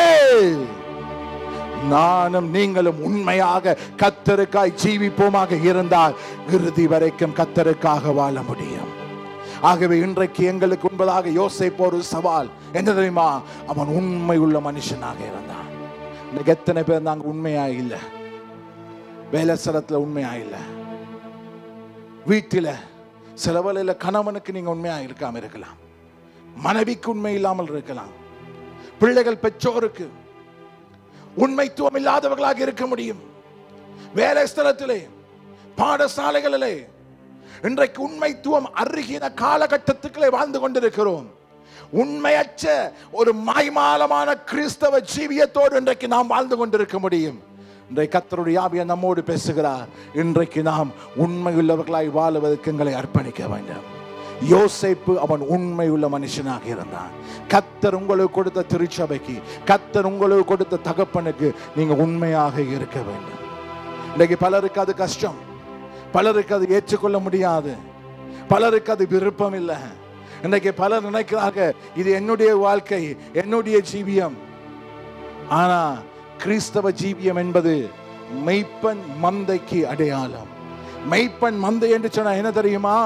நானும் நீங்களும் உண்மையாக கர்த்தருக்காய் ஜீவிப்போமாக இருந்தால் இறுதி வரைக்கும் கர்த்தருக்காக வாழ முடியும். ஆகவே இன்றைக்கு எங்களுக்கு உண்பதாக யோசேப்பு ஒரு சவால் என்ன தெரியுமா? அவன் உண்மை உள்ள மனுஷனாக இருந்தான். இன்னைக்கு எத்தனை பேர் நாங்க உண்மையா இல்லை? வேலை ஸ்தலத்துல உண்மையா இல்லை, வீட்டில சில வேளையில கணவனுக்கு நீங்க உண்மையா இருக்காம இருக்கலாம், மனைவிக்கு உண்மை இல்லாமல் இருக்கலாம், பிள்ளைகள் பெற்றோருக்கு உண்மைத்துவம் இல்லாதவர்களாக இருக்க முடியும். வேலை ஸ்தலத்திலே, பாடசாலைகளிலே இன்றைக்கு உண்மைத்துவம் அருகின காலகட்டத்துக்களே வாழ்ந்து கொண்டிருக்கிறோம். உண்மையற்ற ஒரு மாய்மாலமான கிறிஸ்தவ ஜீவியத்தோடு இன்றைக்கு நாம் வாழ்ந்து கொண்டிருக்க முடியும். இன்றைக்கு கர்த்தருடைய ஆவியானவர் நம்மோடு பேசுகிறார். இன்றைக்கு நாம் உண்மையுள்ளவர்களாய் வாழுவதற்கு எங்களை அர்ப்பணிக்க வேண்டும். யோசேப்பு அவன் உண்மையுள்ள மனுஷனாக இருந்தான். கர்த்தர் உங்களுக்கு கொடுத்த திருச்சபைக்கு, கர்த்தர் உங்களுக்கு கொடுத்த தகப்பனுக்கு நீங்க உண்மையாக இருக்க வேண்டும். இன்றைக்கு பலருக்கு அது கஷ்டம், பலருக்கு அது ஏற்றுக்கொள்ள முடியாது, பலருக்கு அது விருப்பம் இல்லை. இன்றைக்கு பலர் நினைக்கிறார்கள் இது என்னுடைய வாழ்க்கை, என்னுடைய ஜீவியம். ஆனா கிறிஸ்தவ ஜீவியம் என்பது மெய்ப்பன் மந்தைக்கு அடையாளம். மெய்ப்பன் மந்தை என்று சொன்னா என்ன தெரியுமா?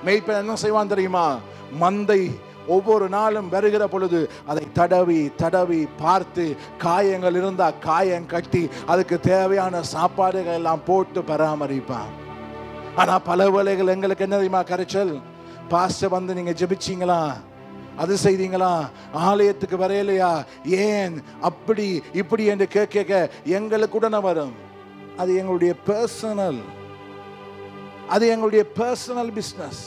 மெய்ப்பன் என்ன செய்வான் தெரியுமா? மந்தை ஒவ்வொரு நாளும் வருகிற பொழுது அதை தடவி தடவி பார்த்து, காயங்கள் இருந்தா காயம் கட்டி அதுக்கு தேவையான சாப்பாடுகள் எல்லாம் போட்டு பராமரிப்பான். ஆனா பல வேளைகள் எங்களுக்கு என்ன தெரியுமா கரைச்சல்? பாஸ்டர் வந்து நீங்க ஜெபிச்சீங்களா, அது செய்தீங்களா, ஆலயத்துக்கு வரையலையா, ஏன் அப்படி இப்படி என்று கேட்க எங்களுக்கு உடனே வரும். அது எங்களுடைய பர்சனல், அது எங்களுடைய personal business.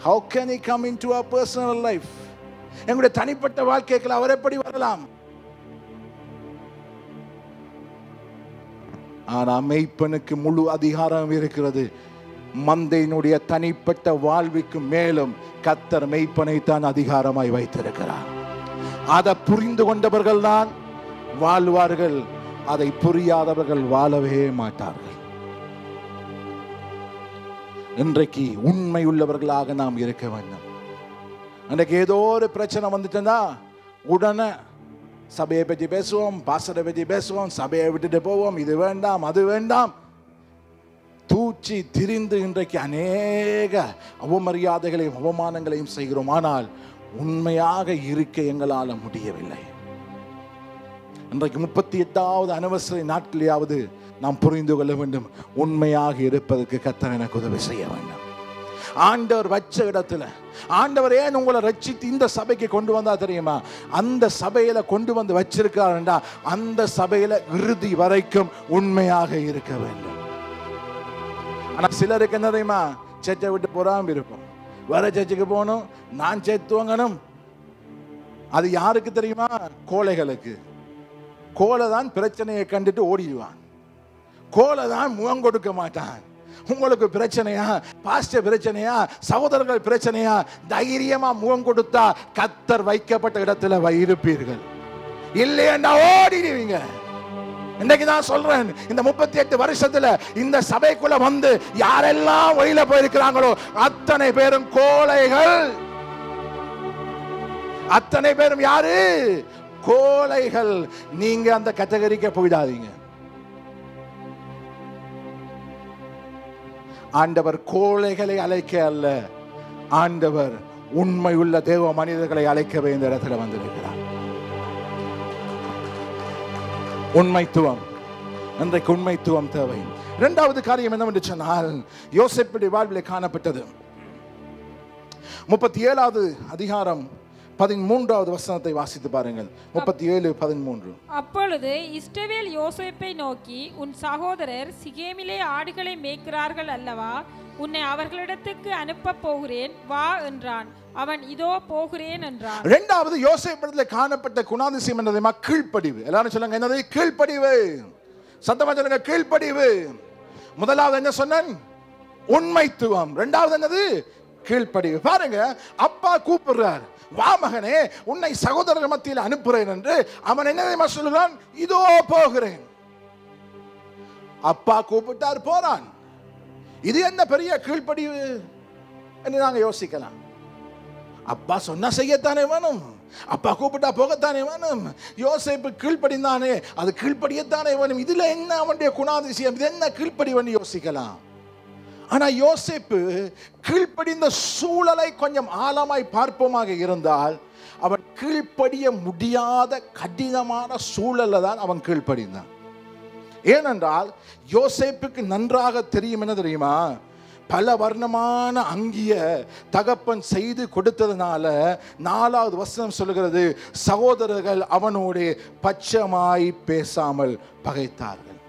How can he come into our personal life? எங்களுடைய தனிப்பட்ட வாழ்க்கைக்கு அவர் எப்படி வரலாம்? ஆனா மெய்ப்பனுக்கு முழு அதிகாரம் இருக்கிறது. மந்தையினுடைய தனிப்பட்ட வாழ்வுக்கு மேலும் கர்த்தர் மெய்ப்பனை தான் அதிகாரமாய் வைத்திருக்கிறார். அதை புரிந்து கொண்டவர்கள் தான் வாழ்வார்கள், அதை புரியாதவர்கள் வாழவே மாட்டார்கள். இன்றைக்கு உண்மை உள்ளவர்களாக நாம் இருக்க வேண்டும். அன்றைக்கு ஏதோ ஒரு பிரச்சனை வந்துட்டா உடனே சபையை பற்றி பேசுவோம், பாஸ்டரை பற்றி பேசுவோம், சபையை விட்டுட்டு போவோம், இது வேண்டாம் அது வேண்டாம், தூச்சி திரிந்து இன்றைக்கு அநேக அவமரியாதைகளையும் அவமானங்களையும் செய்கிறோம். ஆனால் உண்மையாக இருக்க எங்களால் முடியவில்லை. இன்றைக்கு 38வது அனிவர்சரி நாட்களையாவது நாம் புரிந்து கொள்ள வேண்டும், உண்மையாக இருப்பதற்கு கர்த்தர் எனக்கு உதவி செய்ய வேண்டும். ஆண்டவர் வச்ச இடத்துல, ஆண்டவர் ஏன் உங்களை ரட்சித்து இந்த சபைக்கு கொண்டு வந்தா தெரியுமா? அந்த சபையில கொண்டு வந்து வச்சிருக்காருண்டா அந்த சபையில இறுதி வரைக்கும் உண்மையாக இருக்க வேண்டும். ஆனா சிலருக்கு என்ன தெரியுமா? சர்ச்சை விட்டு போறாம இருப்போம், வேற சர்ச்சுக்கு போகணும், நான் சேர்த்து வாங்கணும். அது யாருக்கு தெரியுமா? கோழைகளுக்கு. கோலை தான் பிரச்சனையை கண்டுட்டு ஓடிடுவான், கோலை தான் முகம் கொடுக்க மாட்டான். உங்களுக்கு பிரச்சனையா, பாஸ்டர் பிரச்சனையா, சகோதரர்கள் பிரச்சனையா, தைரியமா முகம் கொடுத்தா கர்த்தர் வைக்கப்பட்ட இடத்துல இருப்பீர்கள். இல்லையா ஓடிடுவீங்க. இன்னைக்கு நான் சொல்றேன், இந்த 38 வருஷத்துல இந்த சபைக்குள்ள வந்து யாரெல்லாம் வெளியில போயிருக்கிறாங்களோ அத்தனை பேரும் கோழைகள். அத்தனை பேரும் யாரு? கோழைகள். நீங்க அந்த கேட்டகரிக்கு போயிடாதீங்க. ஆண்டவர் கோழைகளை அழைக்க அல்ல, ஆண்டவர் உண்மை உள்ள தேவ மனிதர்களை அழைக்கவே இந்த இடத்துல வந்திருக்கிறார். உண்மைத்துவம், இன்றைக்கு உண்மைத்துவம் தேவை. இரண்டாவது காரியம் என்னவென்று சொன்னால், யோசேப்புடைய வாழ்விலே காணப்பட்டது. 37வது அதிகாரம் 13வது வசனத்தை வாசித்து பாருங்கள். 37:13. அப்பொழுது இஸ்ரவேல் யோசேப்பை நோக்கி, உன் சகோதரர் சிகேமிலே ஆடுகளை மேய்க்கிறார்கள் அல்லவா, உன்னை அவர்களிடத்துக்கு அனுப்ப போகிறேன், வா என்றான். அவன் இதோ போகிறேன் என்றான். இரண்டாவது யோசேப்பிடத்தில் காணப்பட்ட குணாதிசயம் என்னது? கீழ்ப்படிவு. எல்லாரும் சொல்லுங்க, என்னது? கீழ்ப்படிவு. சத்தமா சொல்லுங்க, கீழ்ப்படிவு. முதலாவது என்ன சொன்னேன்? உண்மைத்துவம். இரண்டாவது என்னது? கீழ்ப்படிவு. பாருங்க, அப்பா கூப்பிடுறார், வா மகனே, உன்னை சகோதரர் மத்தியில் அனுப்புறேன் என்று. அவன் என்ன சொல்லுகிறான்? இதோ போகிறேன். அப்பா கூப்பிட்டார், போறான். இது என்ன பெரிய கீழ்ப்படிவு என்று நாங்க யோசிக்கலாம். அப்பா சொன்னா செய்யத்தானே வேணும், அப்பா கூப்பிட்டா போகத்தானே வேணும். யோசேப்பு கீழ்ப்படிந்தானே, அது கீழ்ப்படியத்தானே வேணும். இதுல என்ன அவனுடைய குணாதிசயம்? இது என்ன கீழ்ப்படிவன்னு யோசிக்கலாம். ஆனா யோசேப்பு கீழ்ப்படிந்த சூழலை கொஞ்சம் ஆழமாய் பார்ப்போமாக இருந்தால், அவன் கீழ்ப்படிய முடியாத கடினமான சூழல்ல தான் அவன் கீழ்ப்படிந்தான். ஏனென்றால் யோசேப்புக்கு நன்றாக தெரியும், என்ன தெரியுமா? பல வர்ணமான அங்கிய தகப்பன் செய்து கொடுத்ததுனால 4வது வசனம் சொல்லுகிறது, சகோதரர்கள் அவனோடு பட்சமாய் பேசாமல் பகைத்தார்கள்.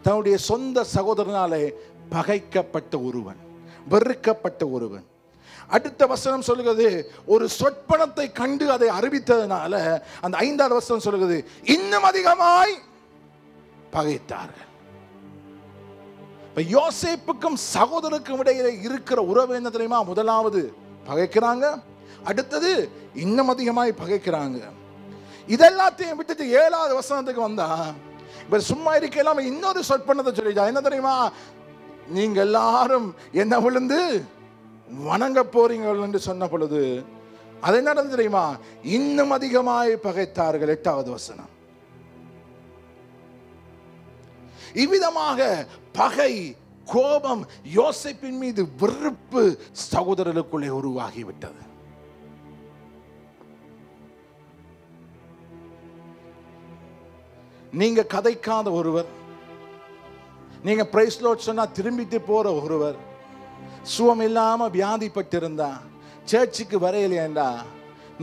தன்னுடைய சொந்த சகோதரனாலே பகைக்கப்பட்ட ஒருவன், வெறுக்கப்பட்ட ஒருவன். அடுத்த வசனம் சொல்லுகிறது, ஒரு சொற்பனத்தை கண்டு அதை அறிவித்ததுனால அந்த 5வது வசனம் சொல்லுகிறது, இன்னும் அதிகமாய் பகைத்தார்கள். யோசேப்புக்கும் சகோதரருக்கும் இடையில இருக்கிற உறவு என்ன தெரியுமா? முதலாவது பகைக்கிறாங்க, அடுத்தது இன்னும் அதிகமாய் பகைக்கிறாங்க. இதெல்லாத்தையும் விட்டுட்டு 7வது வசனத்துக்கு வந்தா, இவர் சும்மா இருக்கலாம், இன்னொரு சொற்பனத்தை சொல்லிட்டா. என்ன தெரியுமா? நீங்க எல்லாரும் என்ன விழுந்து வணங்க போறீங்கள் என்று சொன்ன பொழுது அது என்ன நடந்தது தெரியுமா? இன்னும் அதிகமாய் பகைத்தார்கள். 8வது வசனம். இவ்விதமாக பகை, கோபம், யோசேப்பின் மீது வெறுப்பு சகோதரர்களுக்குள்ளே உருவாகிவிட்டது. நீங்க கதைக்காத ஒருவர், நீங்க பிரைஸ் லார்ட் சொன்னா திரும்பிட்டு போற ஒருவர், சுகம் இல்லாம வியாதிப்பட்டிருந்தா, சர்ச்சுக்கு வரையிலேண்டா,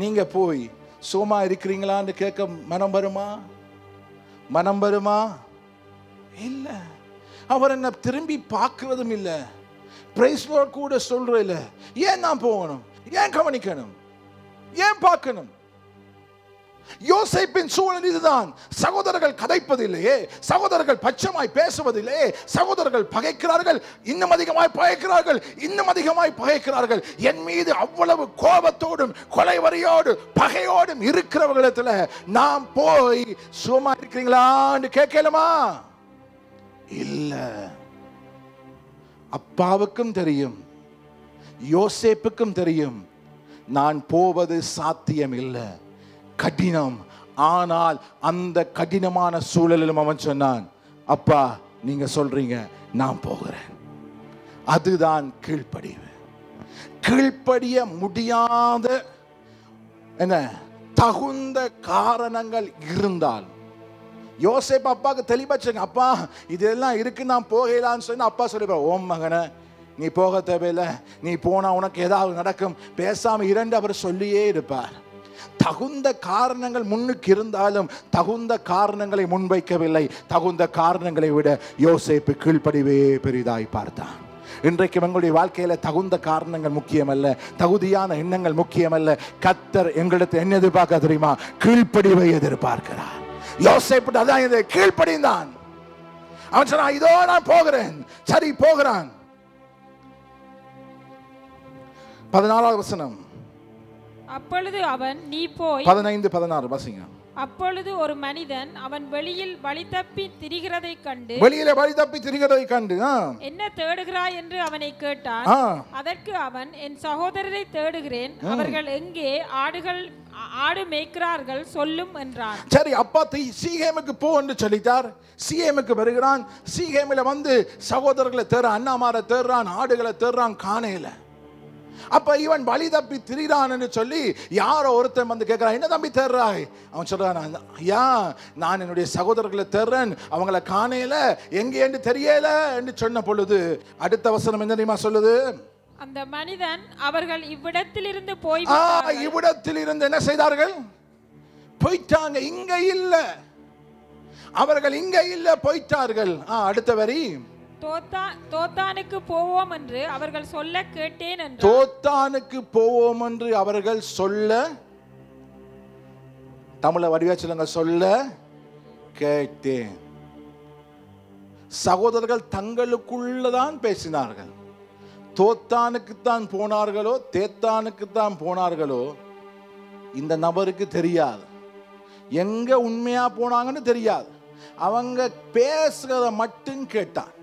நீங்க போய் சுகமா இருக்கிறீங்களான்னு கேட்க மனம் வருமா? மனம் வருமா? இல்ல. அவர் என்ன திரும்பி பார்க்கிறதும் இல்ல. பிரைஸ் லார்ட் கூட சொல்ற இல்ல. ஏன் நான் போகணும்? ஏன் கவனிக்கணும்? ஏன் பார்க்கணும்? யோசேப்பின் சூழல் இதுதான். சகோதரர்கள் கதைப்பதில்லையே, சகோதரர்கள் பச்சமாய் பேசுவதில்லையே, சகோதரர்கள் பகைக்கிறார்கள், இன்னும் அதிகமாய் பகைக்கிறார்கள், இன்னும் அதிகமாய் பகைக்கிறார்கள். என் மீது அவ்வளவு கோபத்தோடும் கொலைவரியோடு பகையோடும் இருக்கிறவர்களிடத்துல நாம் போய் சும்மா இருக்கிறீங்களான்னு கேட்கலாமா? இல்ல. அப்பாவுக்கும் தெரியும், யோசேப்புக்கும் தெரியும், நான் போவது சாத்தியம் இல்லை, கடினம். ஆனால் அந்த கடினமான சூழலிலும் அவன் சொன்னான், அப்பா நீங்க சொல்றீங்க, நான் போகிறேன். அதுதான் கீழ்ப்படிவு. கீழ்ப்படிய முடியாத என்ன தகுந்த காரணங்கள் இருந்தால், யோசேப்பு அப்பாவுக்கு தெளிவாச்சுங்க, அப்பா இதெல்லாம் இருக்கு நான் போகலான்னு சொன்னா அப்பா சொல்லிப்பார், ஓம் மகனை நீ போக தேவையில்லை, நீ போனா உனக்கு ஏதாவது நடக்கும், பேசாம இரண்டு அவர் சொல்லியே இருப்பார். தகுந்த காரணங்கள் முன்னுக்கு இருந்தாலும் தகுந்த காரணங்களை முன்வைக்கவில்லை. தகுந்த காரணங்களை விட யோசேப்பு கீழ்ப்படிவே பெரிதாய் பார்த்தான். இன்றைக்கு எங்களுடைய வாழ்க்கையில தகுந்த காரணங்கள் முக்கியமல்ல, தகுதியான எண்ணங்கள் முக்கியமல்ல. கர்த்தர் எங்களிடத்தில் என்ன எதிர்பார்க்க தெரியுமா? கீழ்ப்படிவை எதிர்பார்க்கிறார். யோசேப்பு அதான் இது, கீழ்ப்படிந்தான். அவன் சொன்னான், இதோ நான் போகிறேன். சரி போகிறான். 14வது வசனம். அப்பொழுது அவன், நீ போய் 15, 16 வாசிங்க. அப்பொழுது ஒரு மனிதன் அவன் வெளியில் வழி தப்பி திரிகிறதை கண்டு, என்ன தேடுகிறாய் என்று அவனை கேட்டான். அதற்கு அவன், என் சகோதரரை தேடுகிறேன், அவர்கள் எங்கே ஆடு மேய்க்கிறார்கள் சொல்லும் என்றான். சரி, அப்பா சீகேமுக்கு போ என்று சொல்லிட்டார். சீகேமுக்கு வருகிறான். சீகேமில வந்து சகோதரர்களை தேடுறான், அண்ணாமாரை தேடுறான், ஆடுகளை தேடுறான், காணையில. அப்ப இவன் வழி தப்பி திரிறான் என்று சொல்லி யாரோ ஒருத்தன் வந்து கேட்கிறான், என்ன தம்பி தேடுறாய்? அவன் சொல்றான், ஐயா நான் என்னுடைய சகோதரர்களை தேடுறேன், அவங்களை காணையில, எங்கே என்று தெரியல என்று சொன்ன பொழுது அடுத்த வசனம் என்ன தெரியுமா சொல்லுது? அந்த மனிதன், அவர்கள் இவ்விடத்திலிருந்து போய் இவ்விடத்திலிருந்து என்ன செய்தார்கள்? போயிட்டாங்க. இங்க இல்ல, அவர்கள் இங்க இல்ல, போயிட்டார்கள். அடுத்த வரி, தோத்தானுக்கு போவோம் என்று அவர்கள் சொல்ல கேட்டேன் என்றார். தோத்தானுக்கு போவோம் என்று அவர்கள் சொல்ல, தமிழ வடிவா சொல்லுங்க, சொல்ல கேட்டேன். சகோதரர்கள் தங்களுக்குள்ளதான் பேசினார்கள். தோத்தானுக்குத்தான் போனார்களோ தேத்தானுக்குத்தான் போனார்களோ இந்த நபருக்கு தெரியாது. எங்க உண்மையா போனாங்கன்னு தெரியாது. அவங்க பேசுறத மட்டும் கேட்டான்.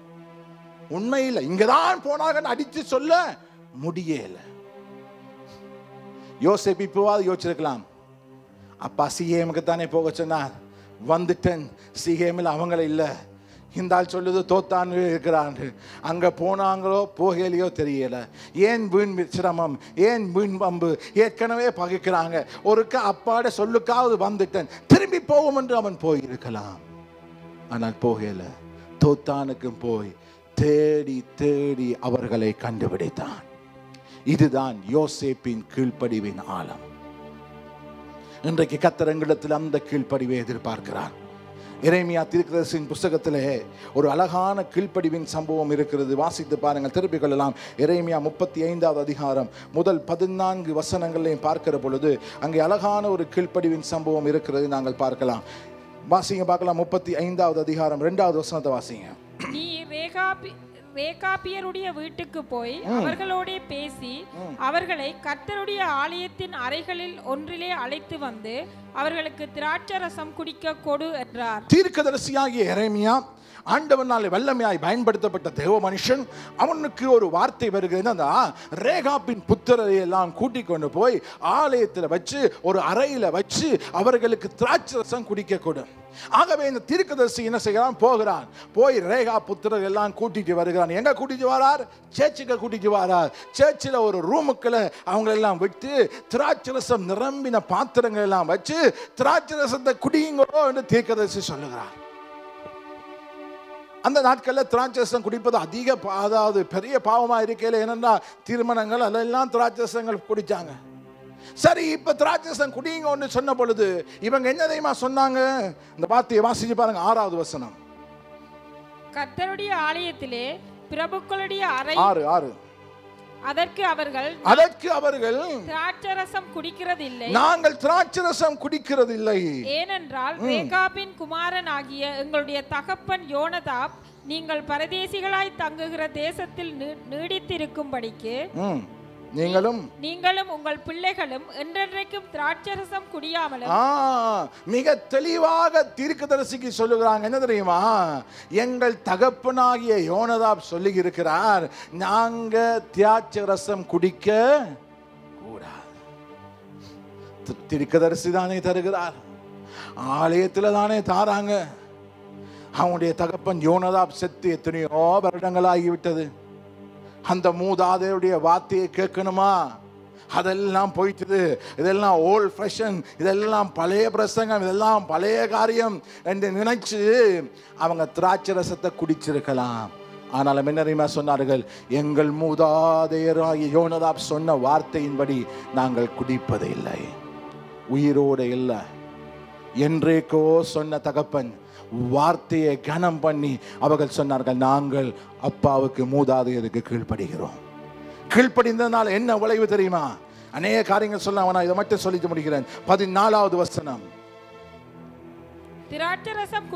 உண்மையில இங்கதான் போனாங்கன்னு அடிச்சு சொல்ல முடியல. யோசேப்பு இப்போவாது யோசிச்சிருக்கலாம், அப்பா சீகேமுக்கு தானே போக சொன்னார், வந்துட்டேன், சீகேமில் அவங்கள இல்லை, இந்த ஆள் சொல்லுது தோத்தான் இருக்கிறான். அங்க போனாங்களோ போகலையோ தெரியல. ஏன் வீண் சிரமம், ஏன் வீண் பம்பு? ஏற்கனவே பகைக்கிறாங்க. ஒருக்கா அப்பாட சொல்லுக்காவது வந்துட்டேன், திரும்பி போவோம் என்று அவன் போயிருக்கலாம். ஆனால் போகல. தோத்தானுக்கும் போய் தேடி தேடி அவர்களை கண்டுபிடித்தான். இதுதான் யோசேப்பின் கீழ்ப்படிவின் ஆழம். இன்றைக்கு கர்த்தர் எங்களிடத்தில் அந்த கீழ்ப்படிவை எதிர்பார்க்கிறார். எரேமியா தீர்க்கதரிசியின் புத்தகத்திலே ஒரு அழகான கீழ்ப்படிவின் சம்பவம் இருக்கிறது. வாசித்து பாருங்கள், திருப்பிக் கொள்ளலாம். எரேமியா 35வது அதிகாரம் முதல் 14 வசனங்களையும் பார்க்கிற பொழுது அங்கே அழகான ஒரு கீழ்ப்படிவின் சம்பவம் இருக்கிறது. நாங்கள் பார்க்கலாம். வாசிங்க பார்க்கலாம். 35வது அதிகாரம் 2வது வசனத்தை வாசிங்க. நீ ரேகாபியருடைய வீட்டுக்கு போய் அவர்களோட பேசி அவர்களை கர்த்தருடைய ஆலயத்தின் அறைகளில் ஒன்றிலே அழைத்து வந்து அவர்களுக்கு திராட்சை ரசம் குடிக்க கொடு என்றார். தீர்க்கதரிசியாகிய எரேமியா ஆண்டவனாலே வல்லமையாய் பயன்படுத்தப்பட்ட தேவ மனுஷன், அவனுக்கு ஒரு வார்த்தை வருகிறது. அந்த ரேகாபின் புத்திரரை எல்லாம் கூட்டிக் கொண்டு போய் ஆலயத்தில் வச்சு ஒரு அறையில வச்சு அவர்களுக்கு திராட்சை ரசம் குடிக்க கொடு. ஆகவே இந்த தீர்க்கதரிசி என்ன செய்கிறான்? போகிறான், போய் ரேகா புத்திரர் எல்லாம் கூட்டிட்டு வருகிறான். எங்க கூட்டிட்டு வரார்? சேர்ச்சுக்கு கூட்டிட்டு வரார். சேர்ச்சில் ஒரு ரூமுக்குள்ள அவங்களெல்லாம் விட்டு திராட்சை ரசம் நிரம்பின பாத்திரங்கள் எல்லாம் வச்சு திராட்சை ரசத்தை குடியுங்களோ என்று தீர்க்கதரிசி சொல்லுகிறார். அந்த நாட்களில் திராட்சை ரசம் குடிப்பது அதிக, அதாவது பெரிய பாவமா இருக்கையில், ஏனென்றா திருமணங்கள் அதெல்லாம் திராட்சை ரசங்கள் குடிச்சாங்க. சரி, இப்ப திராட்சை ரசம் குடிங்கன்னு சொன்ன பொழுது இவங்க என்ன தெரியுமா சொன்னாங்க? இந்த வார்த்தையை வாசிச்சு பாருங்க, 6வது வசனம். கர்த்தருடைய ஆலயத்திலே பிரபுக்களுடைய அறை 6 அதற்கு அவர்கள் திராட்சரசம் குடிக்கிறதில்லை, நாங்கள் திராட்சரசம் குடிக்கிறதில்லை. ஏனென்றால் ரேகாபின் குமாரன் ஆகிய எங்களுடைய தகப்பன் யோனதாப் நீங்கள் பரதேசிகளாய் தங்குகிற தேசத்தில் நீடித்திருக்கும்படிக்கு நீங்களும் உங்கள் பிள்ளைகளும் என்றென்றைக்கும் திராட்சரசம் குடியாமலும். மிக தெளிவாக தீர்க்கதரிசிக்கு சொல்லுகிறாங்க. என்ன தெரியுமா? எங்கள் தகப்பனாகிய யோனதாப் சொல்லி இருக்கிறார், நாங்க திராட்சரசம் குடிக்க கூடாது. தீர்க்கதரிசி தானே தருகிறார், ஆலயத்தில் தானே தாராங்க. அவனுடைய தகப்பன் யோனதாப் செத்து எத்தனையோ வருடங்கள் ஆகிவிட்டது. அந்த மூதாதையுடைய வார்த்தையை கேட்கணுமா? அதெல்லாம் போயிட்டு, இதெல்லாம் ஓல்ட் ஃபேஷன், இதெல்லாம் பழைய பிரசங்கம், இதெல்லாம் பழைய காரியம் என்று நினைச்சு அவங்க திராட்சை ரசத்தை குடிச்சிருக்கலாம். ஆனாலும் என்ன தெரியுமா சொன்னார்கள்? எங்கள் மூதாதையராகிய யோனதாப் சொன்ன வார்த்தையின்படி நாங்கள் குடிப்பது இல்லை. உயிரோடு இல்லை. என்றைக்கோ சொன்ன தகப்பன் வார்த்தையை கனம் பண்ணி அவர்கள் சொன்னார்கள், நாங்கள் அப்பாவுக்கு மூதாதையருக்கு கீழ்ப்படுகிறோம். கீழ்ப்படிந்ததுனால என்ன விளைவு தெரியுமா? அநேக காரியங்கள் சொல்ல, இதை மட்டும் சொல்லிட்டு முடிக்கிறேன். 14வது வசனம். திராட்சரசம்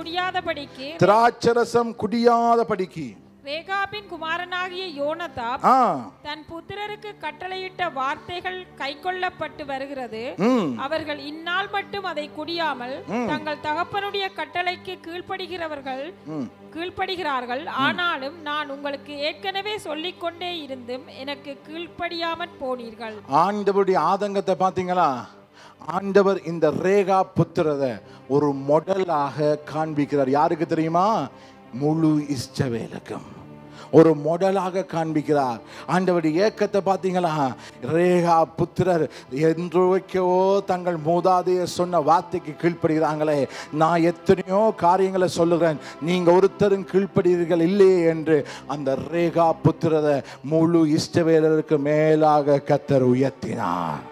குடியாதபடிக்கு ரேகாபின் குமாரனாகிய யோனதாப் தன் புத்திரருக்கு கட்டளையிட்ட வார்த்தைகள் கைக்கொள்ளப்பட்டு வருகிறது. அவர்கள் இந்நாள் மட்டும் அதை குடியாமல் தங்கள் தகப்பனுடைய கட்டளைக்கு கீழ்ப்படுகிறார்கள். ஆனாலும் நான் உங்களுக்கு ஏற்கனவே சொல்லிக் கொண்டே இருந்தும் எனக்கு கீழ்ப்படியாமற் போனீர்கள். ஆண்டவருடைய ஆதங்கத்தை பாத்தீங்களா? ஆண்டவர் இந்த ரேகா புத்திரரை ஒரு மாடலாக காண்பிக்கிறார். யாருக்கு தெரியுமா? முழு இஸ்ரவேலுக்கும் ஒரு மாடலாக காண்பிக்கிறார். ஆண்டவருடைய ஏக்கத்தை பார்த்தீங்களா? ரேகா புத்திரர் என்றைக்கோ தங்கள் மூதாதையர் சொன்ன வார்த்தைக்கு கீழ்ப்படுகிறாங்களே, நான் எத்தனையோ காரியங்களை சொல்லுகிறேன், நீங்க ஒருத்தரும் கீழ்ப்படுகிறீர்கள் இல்லையே என்று அந்த ரேகா புத்திரரை முழு இஸ்ரவேலருக்கு மேலாக கர்த்தர் உயர்த்தினார்.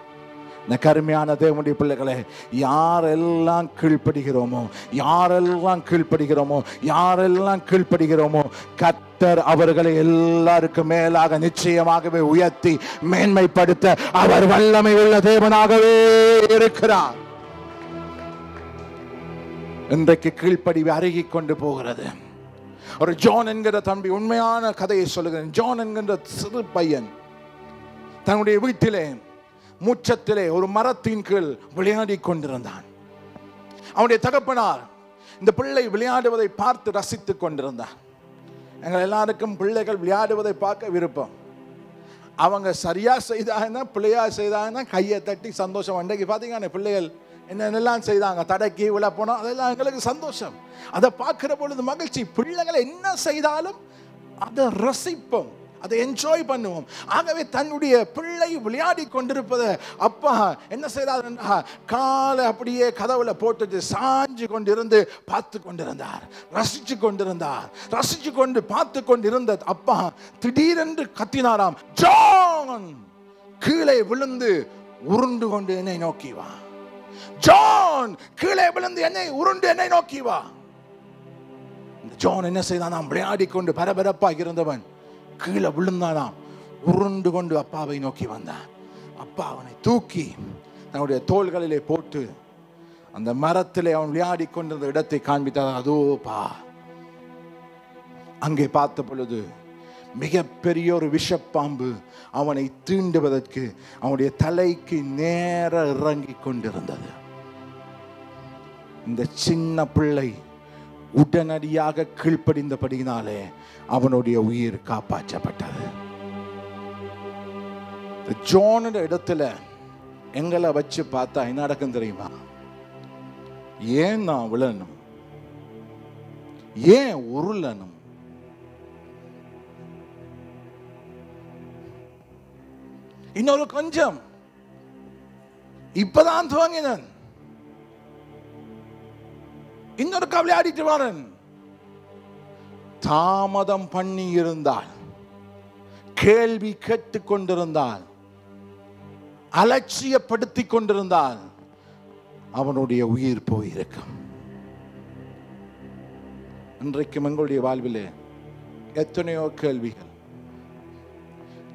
கருமையான தேவனுடைய பிள்ளைகளே, யாரெல்லாம் கீழ்ப்படுகிறோமோ கர்த்தர் அவர்களை எல்லாருக்கும் மேலாக நிச்சயமாகவே உயர்த்தி மேன்மைப்படுத்த அவர் வல்லமை உள்ள தேவனாகவே இருக்கிறார். இன்றைக்கு கீழ்ப்படிவு அருகி கொண்டு போகிறது. ஒரு ஜான் என்கிற தம்பி, உண்மையான கதையை சொல்லுகிறேன். ஜான் என்கிற சிறு பையன் தன்னுடைய வீட்டிலே முற்றத்திலே ஒரு மரத்தின் கீழ் விளையாடி கொண்டிருந்தான். அவனுடைய தகப்பனார் இந்த பிள்ளை விளையாடுவதை பார்த்து ரசித்துக் கொண்டிருந்தார். எங்கள் எல்லாருக்கும் பிள்ளைகள் விளையாடுவதை பார்க்க விருப்பம். அவங்க சரியா செய்தாங்கன்னா, பிள்ளையா செய்தாங்கன்னா கையை தட்டி சந்தோஷம். அன்றைக்கு பார்த்தீங்கன்னா பிள்ளைகள் என்னென்னலாம் செய்தாங்க, தடக்கி விழ போனோம், அதெல்லாம் எங்களுக்கு சந்தோஷம். அதை பார்க்கிற பொழுது மகிழ்ச்சி. பிள்ளைகளை என்ன செய்தாலும் அதை ரசிப்போம், அதை என்ஜாய் பண்ணுவோம். ஆகவே தன்னுடைய பிள்ளை விளையாடி கொண்டிருப்பதை அப்பா என்ன செய்தார்? காலை அப்படியே கதவுல போட்டு சாஞ்சு கொண்டிருந்து பார்த்து கொண்டிருந்தார், ரசிச்சு கொண்டு பார்த்து கொண்டிருந்த அப்பா திடீரென்று கத்தினாராம், ஜான் கீழே விழுந்து உருண்டு கொண்டு என்னை நோக்கி வா. ஜான் கீழே விழுந்து என்னை நோக்கி வா. ஜான் என்ன செய்தான்? விளையாடி கொண்டு பரபரப்பாக இருந்தவன் கீழே விழுந்தானாம். உருண்டு கொண்டு அப்பாவை நோக்கி வந்தான். அப்பா அவனை தூக்கி தன்னுடைய தோள்களிலே போட்டு அந்த மரத்திலே அவன் விளையாடி கொண்டிருந்த இடத்தை காண்பித்தார். அதோ பா. அங்கே பார்த்த பொழுது மிகப்பெரிய ஒரு விஷப்பாம்பு அவனை தீண்டுவதற்கு அவனுடைய தலைக்கு நேர இறங்கி கொண்டிருந்தது. இந்த சின்ன பிள்ளை உடனடியாக கீழ்ப்படிந்தபடியினாலே அவனுடைய உயிர் காப்பாற்றப்பட்டது. ஜோனோட இடத்துல எங்களை வச்சு பார்த்தா என்ன நடக்கும் தெரியுமா? ஏன் நான் விழணும், ஏன் உருளணும், இன்னொரு கொஞ்சம் இப்பதான் துவங்கினேன், இன்னொரு விளையாடிட்டு வரேன். தாமதம் பண்ணி இருந்தால், கேள்வி கேட்டுக் கொண்டிருந்தால், அலட்சியப்படுத்தி கொண்டிருந்தால் அவனுடைய உயிர் போயிருக்கும். இன்றைக்கும் எங்களுடைய வாழ்விலே எத்தனையோ கேள்விகள்,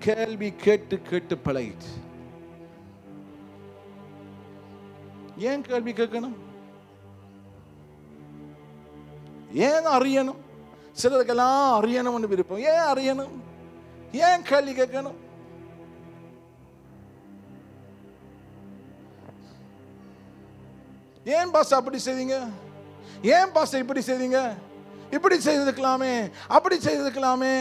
கேள்வி கேட்டு கேட்டு பழகிட்டு. ஏன் கேள்வி கேட்கணும்? ஏன் அறியணும்? சிலருக்கெல்லாம் அறியணும் விருப்பம். ஏன் அறியணும்? ஏன் கேள்வி கேட்கணும்? ஏன் பாஸ் அப்படி செய்தீங்க, ஏன் பாஸ் இப்படி செய்தீங்க, இப்படி செய்திருக்கலாமே, அப்படி செய்திருக்கலாமே.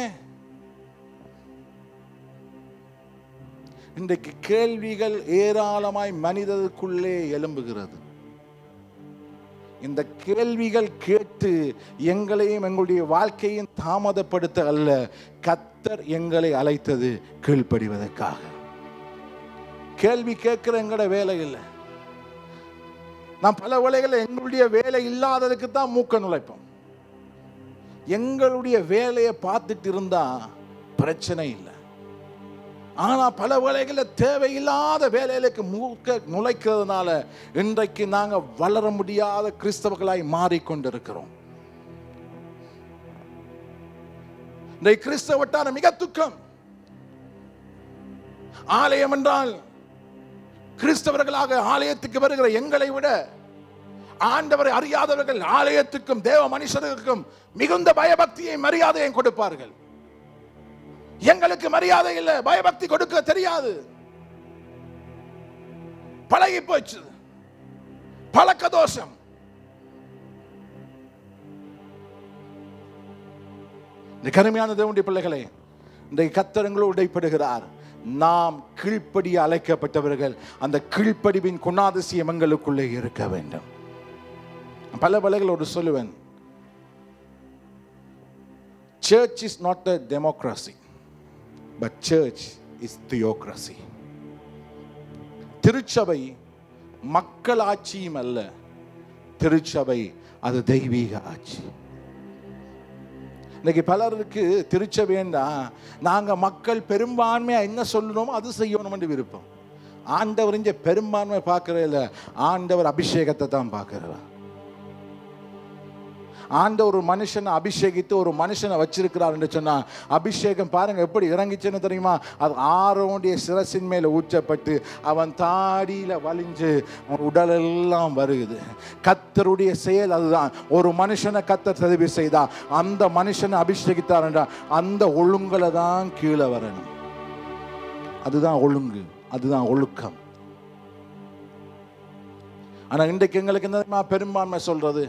இன்றைக்கு கேள்விகள் ஏராளமாய் மனிதனுக்குள்ளே எழும்புகிறது. இந்த கேள்விகள் கேட்டு எங்களையும் எங்களுடைய வாழ்க்கையும் தாமதப்படுத்த அல்ல, கர்த்தர் எங்களை அழைத்தது கீழ்ப்படிவதற்காக. கேள்வி கேட்கிற எங்களோட வேலை இல்லை. நான் பல வேளைகளில் எங்களுடைய வேலை இல்லாததுக்கு தான் மூக்க நுழைப்போம். எங்களுடைய வேலையை பார்த்துட்டு இருந்தா பிரச்சனை இல்லை. ஆனா பல வேளைகளில் தேவையில்லாத வேலைகளுக்கு மூக்க நுழைக்கிறதுனால இன்றைக்கு நாங்க வளர முடியாத கிறிஸ்தவர்களாய் மாறிக்கொண்டிருக்கிறோம். இந்த கிறிஸ்தவ வட்டாரம் மிக துக்கம். ஆலயம் என்றால் கிறிஸ்தவர்களாக ஆலயத்துக்கு வருகிற எங்களை விட ஆண்டவரை அறியாதவர்கள் ஆலயத்துக்கும் தேவ மனுஷர்களுக்கும் மிகுந்த பயபக்தியை மரியாதையும் கொடுப்பார்கள். எங்களுக்கு மரியாதை இல்லை, பயபக்தி கொடுக்க தெரியாது, பழகி போச்சு, பழக்க தோஷம். இந்த கருமையான தேவனுடைய பிள்ளைகளே, இந்த கர்த்தர் உடைப்படுகிறார். நாம் கீழ்ப்படிய அழைக்கப்பட்டவர்கள். அந்த கீழ்ப்படிவின் குணாதிசயம் எங்களுக்குள்ளே இருக்க வேண்டும். பல வேளைகளோடு சொல்லுவேன், church is not a democracy, but church is theocracy. திருச்சபை மக்கள் ஆட்சியும் அல்ல, திருச்சபை அது தெய்வீக ஆட்சி. இன்னைக்கு பலருக்கு திருச்சபைன்னா நாங்க மக்கள் பெரும்பான்மையா என்ன சொல்லணுமோ அது செய்யணும் என்று விருப்பம். ஆண்டவர் இங்க பெரும்பான்மை பார்க்கறே இல்ல, ஆண்டவர் அபிஷேகத்தை தான் பார்க்கிறார். ஆண்டவர் ஒரு மனுஷனை அபிஷேகித்து ஒரு மனுஷனை வச்சிருக்கிறார் என்று சொன்னா, அபிஷேகம் பாருங்க எப்படி இறங்கிச்சுன்னு தெரியுமா? அது ஆரோனுடைய சிரசின் மேல ஊற்றப்பட்டு அவன் தாடியில வலிஞ்சு அவன் உடலெல்லாம் வருகுது. கர்த்தருடைய செயல் அதுதான். ஒரு மனுஷனை கர்த்தர் தெரிவு செய்தா அந்த மனுஷனை அபிஷேகித்தார் என்றா அந்த ஒழுங்குல தான் கீழே வரணும். அதுதான் ஒழுங்கு, அதுதான் ஒழுக்கம். ஆனா இன்றைக்கு எங்களுக்கு என்ன பெரும்பான்மை சொல்றது,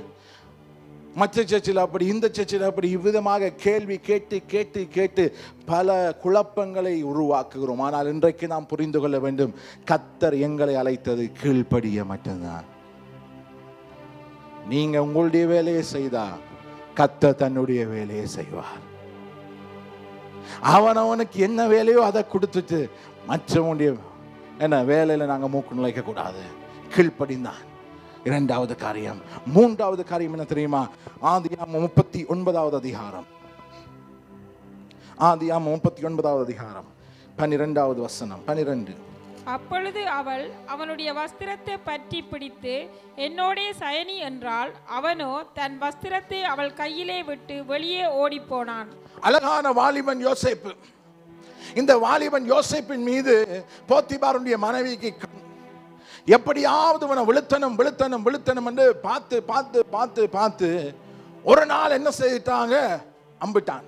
மற்ற சர்ச்சில் அப்படி, இந்த சர்ச்சில் அப்படி, இவ்விதமாக கேள்வி கேட்டு கேட்டு கேட்டு பல குழப்பங்களை உருவாக்குகிறோம். ஆனால் இன்றைக்கு நாம் புரிந்து கொள்ள வேண்டும், கர்த்தர் எங்களை அழைத்தது கீழ்ப்படிய மட்டும்தான். நீங்க உங்களுடைய வேலையை செய்தா கர்த்தர் தன்னுடைய வேலையை செய்வார். அவனுக்கு என்ன வேலையோ அதை கொடுத்துட்டு மற்றவனுடைய என்ன வேலையில நாங்க மூக்கு நுழைக்க கூடாது. கீழ்ப்படிந்தான் இரண்டாவது காரியம். மூன்றாவது காரியம் என்ன தெரியுமா? ஆதியாகமம் 39வது அதிகாரம், ஆதியாகமம் 39வது அதிகாரம் 12வது வசனம் 12. அப்பொழுது அவள் அவனுடைய வஸ்திரத்தை பற்றி பிடித்து என்னோடே சயனி என்றாள். அவனோ தன் வஸ்திரத்தை அவள் கையிலே விட்டு வெளியே ஓடி போனான். அழகான வாலிபன் யோசேப்பு. இந்த வாலிபன் யோசேப்பின் மீது போத்திபாருடைய மனைவிக்கு எப்படியாவது விழுத்தணும் விழுத்தணும் விழுத்தணும் என்று பார்த்து பார்த்து பார்த்து பார்த்து ஒரு நாள் என்ன செய்தாங்க? அம்பிட்டான்.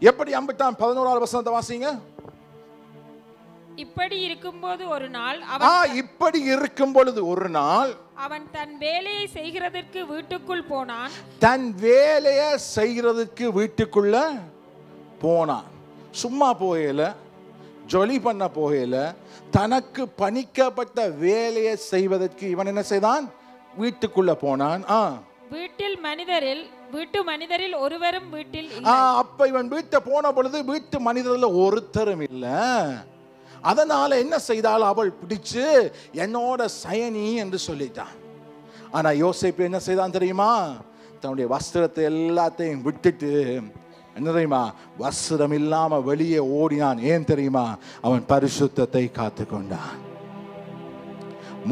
எப்படி அம்பிட்டான்? 11வது வசனத்தை வாசிங்க. இப்படி இருக்கும்போது ஒரு நாள் இப்படி இருக்கும் பொழுது ஒரு நாள் அவன் தன் வேலையை செய்கிறதற்கு வீட்டுக்குள் போனான். தன் வேலையை செய்கிறதுக்கு வீட்டுக்குள்ள போனான். சும்மா போகல, ஜொலி பண்ண போகல, தனக்கு பணிக்கப்பட்ட வேலையை செய்வதற்கு இவன் என்ன செய்தான்? வீட்டுக்குள்ள போனான். வீட்டு மனிதரில் ஒருவரும் வீட்டில் இல்லை. அப்ப இவன் வீட்டை போன பொழுது வீட்டு மனிதரில் ஒருத்தரும் இல்லை. அதனால என்ன செய்தால் அவள் பிடிச்சு என்னோட சயனி என்று சொல்லிட்டான். ஆனா யோசேப்பு என்ன செய்தான் தெரியுமா? தன்னுடைய வஸ்திரத்தை எல்லாத்தையும் விட்டுட்டு என்ன தெரியுமா? வஸ்திரம் இல்லாம வெளியே ஓடினான். ஏன் தெரியுமா? அவன் பரிசுத்தத்தை காத்து கொண்டான்.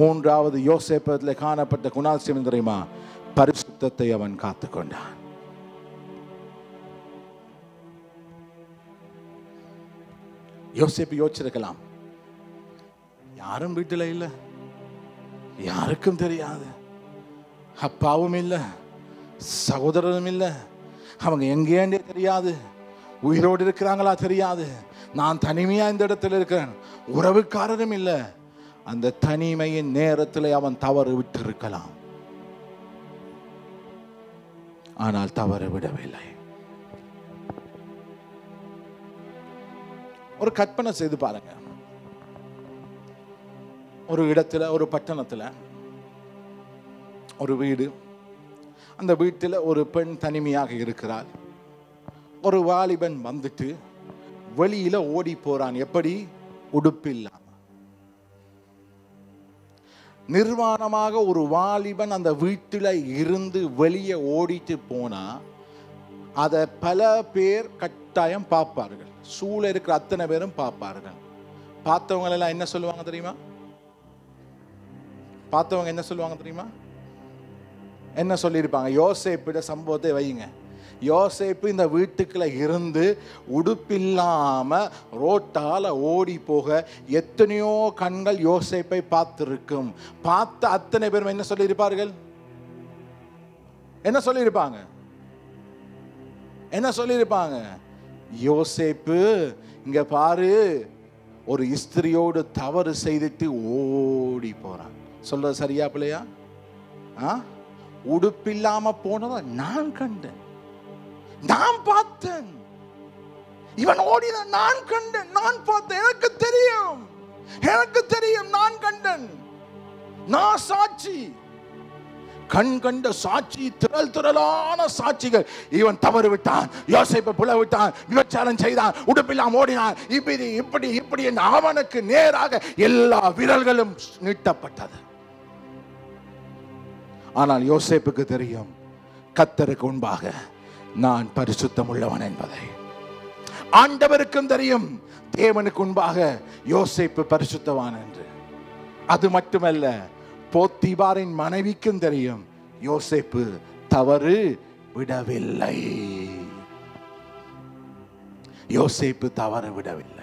மூன்றாவது யோசேப்பத்தில் காணப்பட்ட குணாதிசயம் தெரியுமா? பரிசுத்தத்தை அவன் காத்து கொண்டான். யோசேப்பு யோசிச்சிருக்கலாம், யாரும் வீட்டில் இல்லை, யாருக்கும் தெரியாது, அப்பாவும் இல்லை, சகோதரரும் இல்லை, அவங்க எங்கேண்டே தெரியாது, உயிரோடு இருக்கிறாங்களா தெரியாது, நான் தனிமையா இந்த இடத்துல இருக்கிறேன், உறவுக்காரரும் இல்லை. அந்த தனிமையின் நேரத்தில் அவன் தவறு விட்டு இருக்கலாம். ஆனால் தவறு விடவில்லை. ஒரு கற்பனை செய்து பாருங்க. ஒரு இடத்துல, ஒரு பட்டணத்துல ஒரு வீடு, அந்த வீட்டில் ஒரு பெண் தனிமையாக இருக்கிறாள். ஒரு வாலிபன் வந்துட்டு வெளியில ஓடி போறான். எப்படி? உடுப்பில்லாம. நிர்வாணமாக ஒரு வாலிபன் அந்த வீட்டில் இருந்து வெளியே ஓடிட்டு போனா அதை பல பேர் கட்டாயம் பார்ப்பார்கள். சூழ இருக்கிற அத்தனை பேரும் பார்ப்பார்கள். பார்த்தவங்க எல்லாம் என்ன சொல்லுவாங்க தெரியுமா? பார்த்தவங்க என்ன சொல்லுவாங்க தெரியுமா? என்ன சொல்லியிருப்பாங்க? யோசேப்பிட சம்பவத்தை வையுங்க. யோசேப்பு இந்த வீட்டுக்குள்ள இருந்து உடுப்பில்லாம ரோட்டால ஓடி போக எத்தனையோ கண்கள் யோசேப்பை பார்த்திருக்கும். பார்த்த அத்தனை பேரும் என்ன சொல்லியிருப்பார்கள்? என்ன சொல்லியிருப்பாங்க? என்ன சொல்லியிருப்பாங்க? யோசேப்பு இங்க பாரு, ஒரு ஸ்திரியோடு தவறு செய்துட்டு ஓடி போறான். சொல்றது சரியா பிள்ளையா? உடுப்பில்லாம போனதா நான் கண்டேன், நான் பார்த்தேன். இவன் ஓடின நான் கண்டேன், நான் பார்த்தேன். எனக்கு தெரியும், எனக்கு தெரியும், நான் கண்டேன், நான் சாட்சி. கண் கண்ட சாட்சி, திரள் திரளான சாட்சிகள். இவன் தவறு விட்டான், யோசேப்பை புல விட்டான், விபச்சாரம் செய்தான், உடுப்பில்லாம் ஓடினான், இப்படி இப்படி இப்படி என்று அவனுக்கு நேராக எல்லா விரல்களும் நீட்டப்பட்டது. ஆனால் யோசேப்புக்கு தெரியும், கர்த்தருக்கு முன்பாக நான் பரிசுத்தம் உள்ளவன் என்பதை. ஆண்டவருக்கும் தெரியும், தேவனுக்கு முன்பாக யோசேப்பு பரிசுத்தவான் என்று. அது மட்டுமல்ல, போத்திபாரின் மனைவிக்கும் தெரியும், யோசேப்பு தவறு விடவில்லை. யோசேப்பு தவறு விடவில்லை.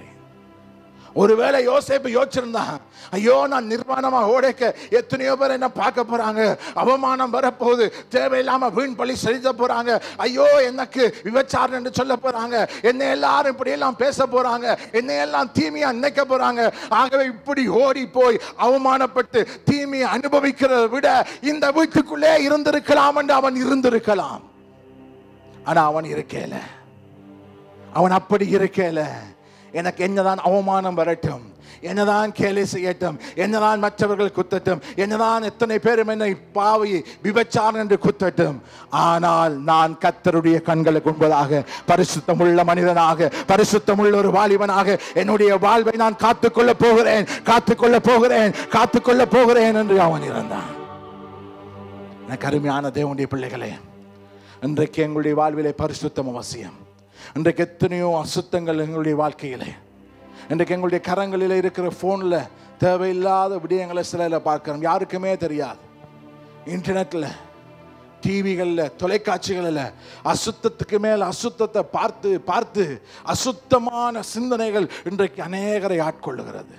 ஒருவேளை யோசேப்பு யோசிச்சிருந்தான், ஐயோ நான் நிர்வாணமா ஓடைக்க எத்தனையோ பேர் என்ன பார்க்க போறாங்க, அவமானம் வரப்போகுது, தேவையில்லாம வீண் பழி செலுத்த போறாங்க, ஐயோ எனக்கு விபச்சாரம் என்று சொல்ல போறாங்க, என்னை எல்லாரும் இப்படி எல்லாம் பேச போறாங்க, என்னை எல்லாம் தீமையா நினைக்க போறாங்க, ஆகவே இப்படி ஓடி போய் அவமானப்பட்டு தீமையை அனுபவிக்கிறத விட இந்த வீட்டுக்குள்ளே இருந்திருக்கலாம் என்று அவன் இருந்திருக்கலாம். ஆனா அவன் இருக்கல, அவன் அப்படி இருக்கல. எனக்கு என்னதான் அவமானம் வரட்டும், என்னதான் கேலி செய்யட்டும், என்னதான் மற்றவர்கள் குத்தட்டும், என்னதான் எத்தனை பேரும் என்னை பாவி விபச்சாரம் என்று குத்தட்டும், ஆனால் நான் கர்த்தருடைய கண்களுக்கு முன்பதாக பரிசுத்தமுள்ள மனிதனாக, பரிசுத்தமுள்ள ஒரு வாலிபனாக என்னுடைய வாழ்வை நான் காத்துக்கொள்ள போகிறேன், காத்துக்கொள்ள போகிறேன், காத்துக்கொள்ள போகிறேன் என்று அவன் இருந்தான். எனக்கு அருமையான தேவனுடைய பிள்ளைகளே, இன்றைக்கு எங்களுடைய வாழ்விலே பரிசுத்தம் அவசியம். இன்றைக்கு எத்தனையோ அசுத்தங்கள் எங்களுடைய வாழ்க்கையிலே, இன்றைக்கு எங்களுடைய கரங்களில் இருக்கிற போன்ல தேவையில்லாத விடயங்களை சில பார்க்கிறோம், யாருக்குமே தெரியாது. இன்டர்நெட்ல, டிவிகளில், தொலைக்காட்சிகளில் அசுத்தத்துக்கு மேல் அசுத்தத்தை பார்த்து பார்த்து அசுத்தமான சிந்தனைகள் இன்றைக்கு அநேகரை ஆட்கொள்ளுகிறது.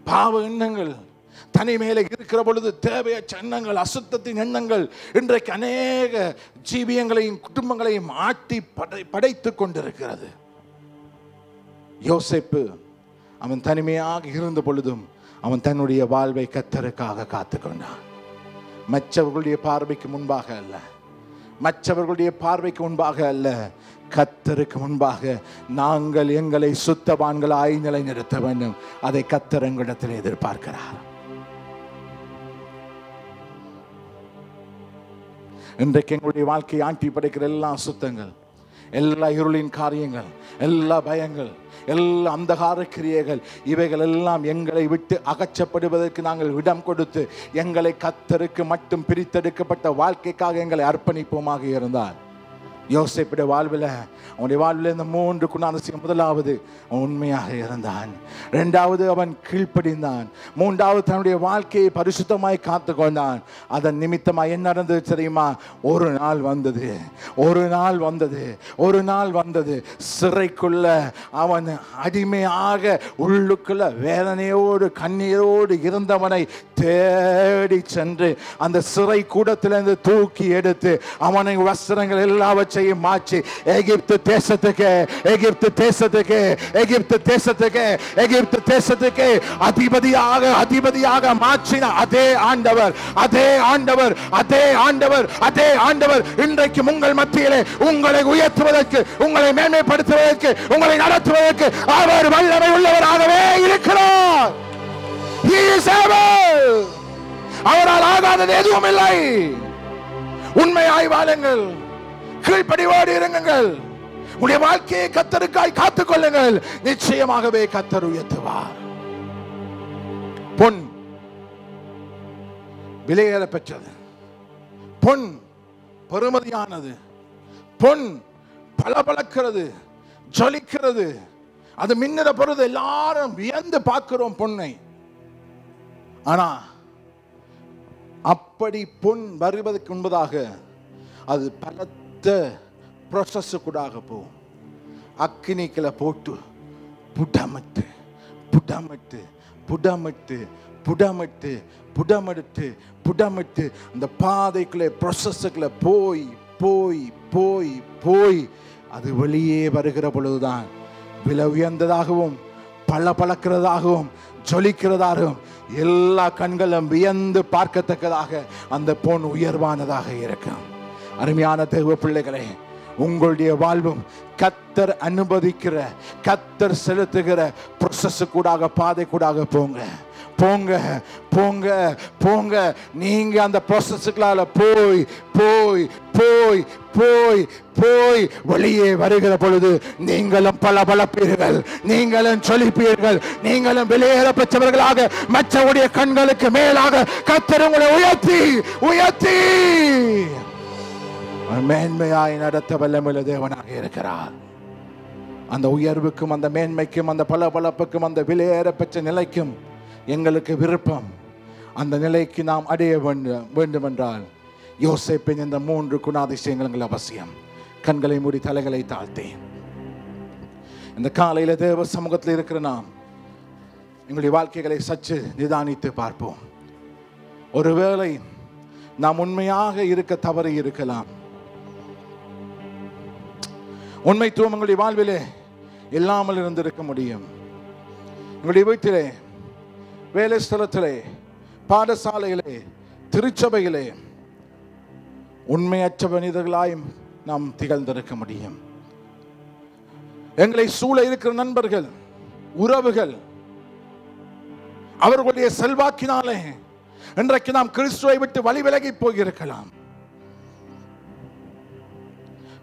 பாவ எண்ணங்கள், தனிமையில இருக்கிற பொழுது தேவையற்ற எண்ணங்கள், அசுத்தத்தின் எண்ணங்கள் இன்றைக்கு அநேக ஜீவியங்களையும் குடும்பங்களையும் ஆட்டி படைத்துக் கொண்டிருக்கிறது. யோசேப்பு அவன் தனிமையாக இருந்த பொழுதும் அவன் தன்னுடைய வாழ்வை கர்த்தருக்காக காத்துக்கொண்டான். மற்றவர்களுடைய பார்வைக்கு முன்பாக அல்ல, மற்றவர்களுடைய பார்வைக்கு முன்பாக அல்ல, கர்த்தருக்கு முன்பாக நாங்கள் எங்களை சுத்தவான்களாய் நிலைநிறுத்த வேண்டும். அதை கர்த்தர் எங்களிடத்தில் எதிர்பார்க்கிறார். இன்றைக்கு எங்களுடைய வாழ்க்கையை ஆட்டி படைக்கிற எல்லா சுத்தங்கள், எல்லா இருளின் காரியங்கள், எல்லா பயங்கள், எல்லா அந்தகார கிரியைகள், இவைகள் எல்லாம் எங்களை விட்டு அகற்றப்படுவதற்கு நாங்கள் இடம் கொடுத்து எங்களை கர்த்தருக்கு மட்டும் பிரித்தெடுக்கப்பட்ட வாழ்க்கைக்காக எங்களை அர்ப்பணிப்போமாக இருந்தால், யோசேப்புடைய வாழ்வில், அவனுடைய வாழ்வில் இந்த 3 குணாதிசயம். முதலாவது, அவன் உண்மையாக இருந்தான். 2வது, அவன் கீழ்ப்படிந்தான். 3வது, தன்னுடைய வாழ்க்கையை பரிசுத்தமாய் காத்து கொண்டான். அதன் நிமித்தமாக என்ன நடந்தது தெரியுமா? ஒரு நாள் வந்தது சிறைக்குள்ள அவன் அடிமையாக உள்ளுக்குள்ள வேதனையோடு கண்ணீரோடு இருந்தவனை தேடி சென்று அந்த சிறை கூடத்திலிருந்து தூக்கி எடுத்து அவனை வஸ்திரங்கள் எல்லாவற்றையும் மாற்றி எகிப்து தேசத்துக்கு அதிபதியாக மாற்றின அதே ஆண்டவர் இன்றைக்கு உங்கள் மத்தியிலே உங்களை உயர்த்துவதற்கு, உங்களை மேன்மைப்படுத்துவதற்கு, உங்களை நடத்துவதற்கு அவர் வல்லமை உள்ளவராகவே இருக்கிறார். அவரால் ஆகாதது எதுவும் இல்லை. உண்மையாய் வாழுங்கள், கீழ்ப்படிவோடு இருங்கள், உடைய வாழ்க்கையை கர்த்தருக்காய் காத்துக் கொள்ளுங்கள். நிச்சயமாகவே கர்த்தர் உயர்த்துவார். பொன் விலையேற பெற்றது, பொன் பெருமதியானது, பொன் பளபளக்கிறது, ஜொலிக்கிறது, அது மின்னுற பொழுது எல்லாரும் வியந்து பார்க்கிறோம் பொன்னை. ஆனா அப்படி பொன் வருவதற்கு முன்பதாக அது பலத்த ப்ராசஸுக்குடாக போகும். அக்கினிக்குள்ள போட்டு புடமிட்டு புடமிட்டு புடமிட்டு புடமிட்டு புடமிட்டு புடமிட்டு அந்த பாதைக்குள்ளே ப்ராசஸுக்குள்ள போய் போய் போய் போய் அது வெளியே வருகிற பொழுதுதான் விலை உயர்ந்ததாகவும் பளபளக்கிறதாகவும் ஜொலிக்கிறதாகவும் எல்லா கண்களும் வியந்து பார்க்கத்தக்கதாக அந்த பொன் உயர்வானதாக இருக்கும். அருமையான தேவ பிள்ளைகளே, உங்களுடைய வாழ்வும் கர்த்தர் அனுமதிக்கிற, கர்த்தர் செலுத்துகிற ப்ராசஸ் கூடாக, பாதை கூடாக போங்க போங்க போங்க போங்க. நீங்க அந்த ப்ராசஸ்களால போய் போய் போய் போய் போய் வெளியே வருகிற பொழுது நீங்களும் பளபளப்பீர்கள், நீங்களும் சொலிப்பீர்கள், நீங்களும் வெளியேற பெற்றவர்களாக மற்றவருடைய கண்களுக்கு மேலாக கர்த்தர் உங்களை உயர்த்தி உயர்த்தி மேன்மையாய் நடத்த வல்லமையுள்ள தேவனாக இருக்கிறார். அந்த உயர்வுக்கும் அந்த மேன்மைக்கும் அந்த பளபளப்புக்கும் அந்த வெளியேற பெற்ற நிலைக்கும் எங்களுக்கு விருப்பம். அந்த நிலைக்கு நாம் அடைய வேண்டும் என்றால் யோசேப்பின் இந்த 3 குணாதிசயங்கள் அவசியம். கண்களை மூடி தலைகளை தாழ்த்தி இந்த காலையில தேவ சமூகத்தில் இருக்கிற நாம் எங்களுடைய வாழ்க்கைகளை சற்று நிதானித்து பார்ப்போம். ஒருவேளை நாம் உண்மையாக இருக்க தவறி இருக்கலாம். உண்மைத்துவம் எங்களுடைய வாழ்விலே இல்லாமல் இருந்திருக்க முடியும். எங்களுடைய வீட்டிலே, வேலை ஸ்தலத்திலே, பாடசாலையிலே, திருச்சபையிலே உண்மையற்ற மனிதர்களாய் நாம் திகழ்ந்திருக்க முடியும். எங்களை சூழ இருக்கிற நண்பர்கள், உறவுகள், அவர்களுடைய செல்வாக்கினாலே இன்றைக்கு நாம் கிறிஸ்துவை விட்டு வழி விலகி போயிருக்கலாம்.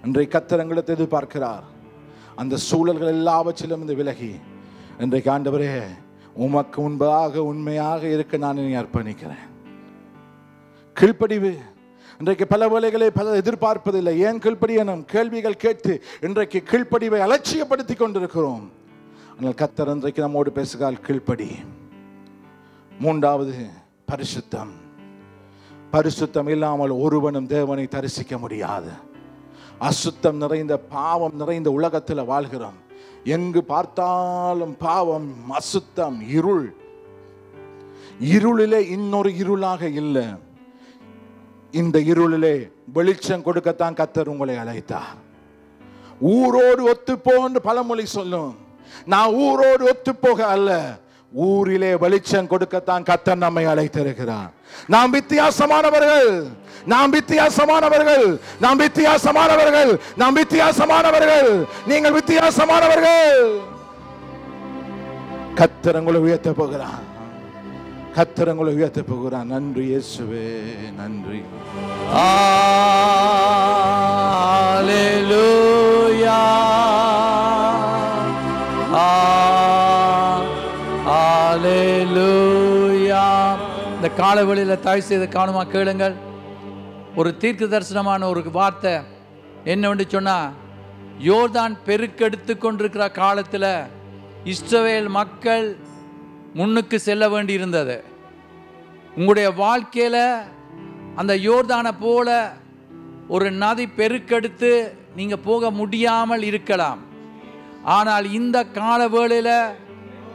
இன்றைக்கு கர்த்தர் எங்களிடத்தில் எதிர்பார்க்கிறார், அந்த சூழல்கள் எல்லாவற்றிலும் இருந்து விலகி இன்றைக்கு ஆண்டவரே உமக்கு முன்பாக உண்மையாக இருக்க நான் என்னை அர்ப்பணிக்கிறேன். கீழ்ப்படிவு. இன்றைக்கு பல வேளைகளை பல எதிர்பார்ப்பதில்லை. ஏன் கீழ்ப்படியணும்? கேள்விகள் கேட்டு இன்றைக்கு கீழ்ப்படிவை அலட்சியப்படுத்தி கொண்டிருக்கிறோம். ஆனால் கர்த்தர் இன்றைக்கு நம்மோடு பேசுகிறார், கீழ்ப்படி. 3வது பரிசுத்தம். பரிசுத்தம் இல்லாமல் ஒருவனும் தேவனை தரிசிக்க முடியாது. அசுத்தம் நிறைந்த, பாவம் நிறைந்த உலகத்தில் வாழ்கிறோம். எங்கு பார்த்தாலும் பாவம், அசுத்தம், இருள். இருளிலே இன்னொரு இருளாக இல்லை. இந்த இருளிலே வெளிச்சம் கொடுக்கத்தான் கர்த்தர் உங்களை அழைத்தார். ஊரோடு ஒத்து போன்று பழமொழி சொல்லும். நான் ஊரோடு ஒத்து போக அல்ல, ஊரிலே வெளிச்சம் கொடுக்கத்தான் கர்த்தர் நம்மை அழைத்திருக்கிறார். நாம் வித்தியாசமானவர்கள், நாம் வித்தியாசமானவர்கள், நாம் வித்தியாசமானவர்கள், நாம் வித்தியாசமானவர்கள். நீங்கள் வித்தியாசமானவர்கள். கர்த்தர் உங்களை உயர்த்த போகிறார். கர்த்தர் உங்களை உயர்த்த போகிறார். நன்றி இயேசுவே, நன்றி. ஹல்லேலூயா, ஹல்லேலூயா. இந்த காலவெளியில் தாய் செய்து காணுமா கேளுங்கள். ஒரு தீர்க்க தரிசனமான ஒரு வார்த்தை என்னவென்று சொன்னா, யோர்தான் பெருக்கெடுத்து கொண்டிருக்கிற காலத்தில் இஸ்ரவேல் மக்கள் முன்னுக்கு செல்ல வேண்டி இருந்தது. உங்களுடைய வாழ்க்கையில் அந்த யோர்தானை போல ஒரு நதி பெருக்கெடுத்து நீங்கள் போக முடியாமல் இருக்கலாம். ஆனால் இந்த கால வேளையில்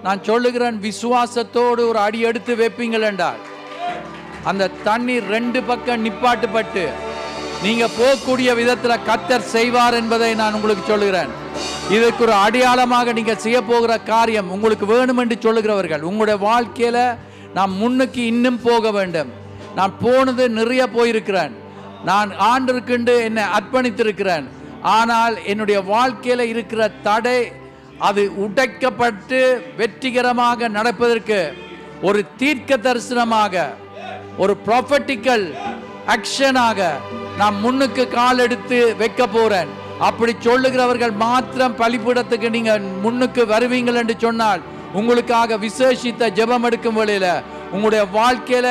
நான் சொல்லுகிறேன், விசுவாசத்தோடு ஒரு அடி எடுத்து வைப்பீங்கள் என்றால் அந்த தண்ணீர் ரெண்டு பக்கம் நிப்பாட்டுப்பட்டு நீங்கள் போகக்கூடிய விதத்தில் கர்த்தர் செய்வார் என்பதை நான் உங்களுக்கு சொல்லுகிறேன். இதற்கு ஒரு அடையாளமாக நீங்கள் செய்ய போகிற காரியம் உங்களுக்கு வேணும் என்று சொல்லுகிறவர்கள், உங்களுடைய வாழ்க்கையில் நான் முன்னுக்கு இன்னும் போக வேண்டும். நான் போனது நிறைய போயிருக்கிறேன், நான் ஆண்டவருக்கென்று என்னை அர்ப்பணித்திருக்கிறேன். ஆனால் என்னுடைய வாழ்க்கையில் இருக்கிற தடை அது உடைக்கப்பட்டு வெற்றிகரமாக நடப்பதற்கு ஒரு தீர்க்க தரிசனமாக, ஒரு ப்ராஃபட்டிக்கல் ஆக்ஷனாக நான் முன்னுக்கு கால் எடுத்து வைக்க போறேன். அப்படி சொல்லுகிறவர்கள் மாத்திரம் பலிபீடத்துக்கு நீங்க முன்னுக்கு வருவீங்கள் என்று சொன்னால், உங்களுக்காக விசேஷித்த ஜெபம் எடுக்கும் வேளையில உங்களுடைய வாழ்க்கையில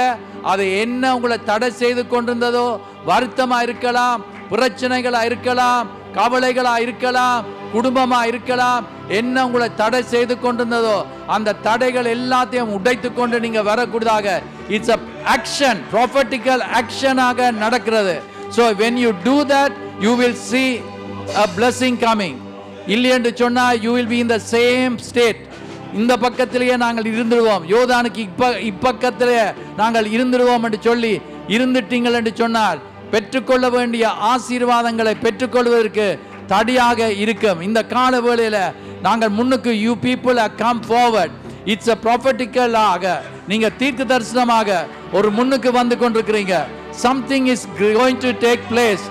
அது என்ன உங்களை தடை செய்து கொண்டிருந்ததோ, வருத்தமா இருக்கலாம், பிரச்சனைகளா இருக்கலாம், கவலைகளா இருக்கலாம், குடும்பமா இருக்கலாம், என்ன உங்களை தடை செய்து கொண்டிருந்ததோ அந்த தடைகள் எல்லாத்தையும் உடைத்து கொண்டு நீங்க வரக்கூடியதாக இட்ஸ் a action, prophetical actionாக நடக்கிறது. So when you do that, you will see a blessing coming. இல்லை என்று சொன்னா you will be in the same state. இந்த பக்கத்திலேயே நாங்கள் இருந்துடுவோம், யோர்தானுக்கு இப்பக்கத்திலே நாங்கள் இருந்துடுவோம் என்று சொல்லி இருந்துட்டீங்கள் என்று சொன்னால் பெற்றுக்கொள்ள வேண்டிய ஆசீர்வாதங்களை பெற்றுக்கொள்வதற்கு தடையாக இருக்கும். இந்த கால வேளையில நாங்கள் முன்னுக்கு you people have come forward. It's a prophetical ஆக நீங்க தீர்க்க தரிசனமாக ஒரு முன்னுக்கு வந்து கொண்டிருக்கிறீங்க. Something is going to take place.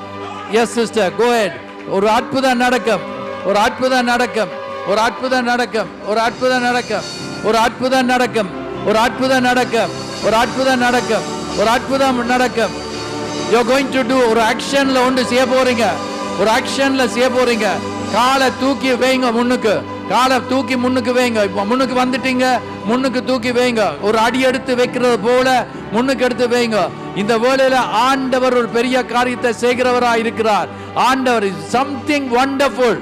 Yes sister, go ahead. ஒரு அற்புதம் நடக்கும், ஒரு அற்புதம் நடக்கும், ஒரு அற்புதம் நடக்கும், ஒரு அற்புதம் நடக்கும், ஒரு அற்புதம் நடக்கும், ஒரு அற்புதம் நடக்கும், ஒரு அற்புதம் நடக்கும், ஒரு அற்புதம் நடக்கும். You're going to do ஒரு ஆக்ஷன்ல ஒன்று செய்ய போறீங்க, ஒரு ஆக்ஷன்ல செய்ய போறீங்க. காலை தூக்கி வைங்க முன்னுக்கு, காலை தூக்கி முன்னுக்கு வைங்க. இப்போ முன்னுக்கு வந்துட்டீங்க, முன்னுக்கு தூக்கி வைங்க. ஒரு அடி எடுத்து வைக்கிறது போல முன்னுக்கு எடுத்து வைங்க. இந்த வேளையில ஆண்டவர் ஒரு பெரிய காரியத்தை செய்கிறவராய் இருக்கிறார். ஆண்டவர் is something wonderful.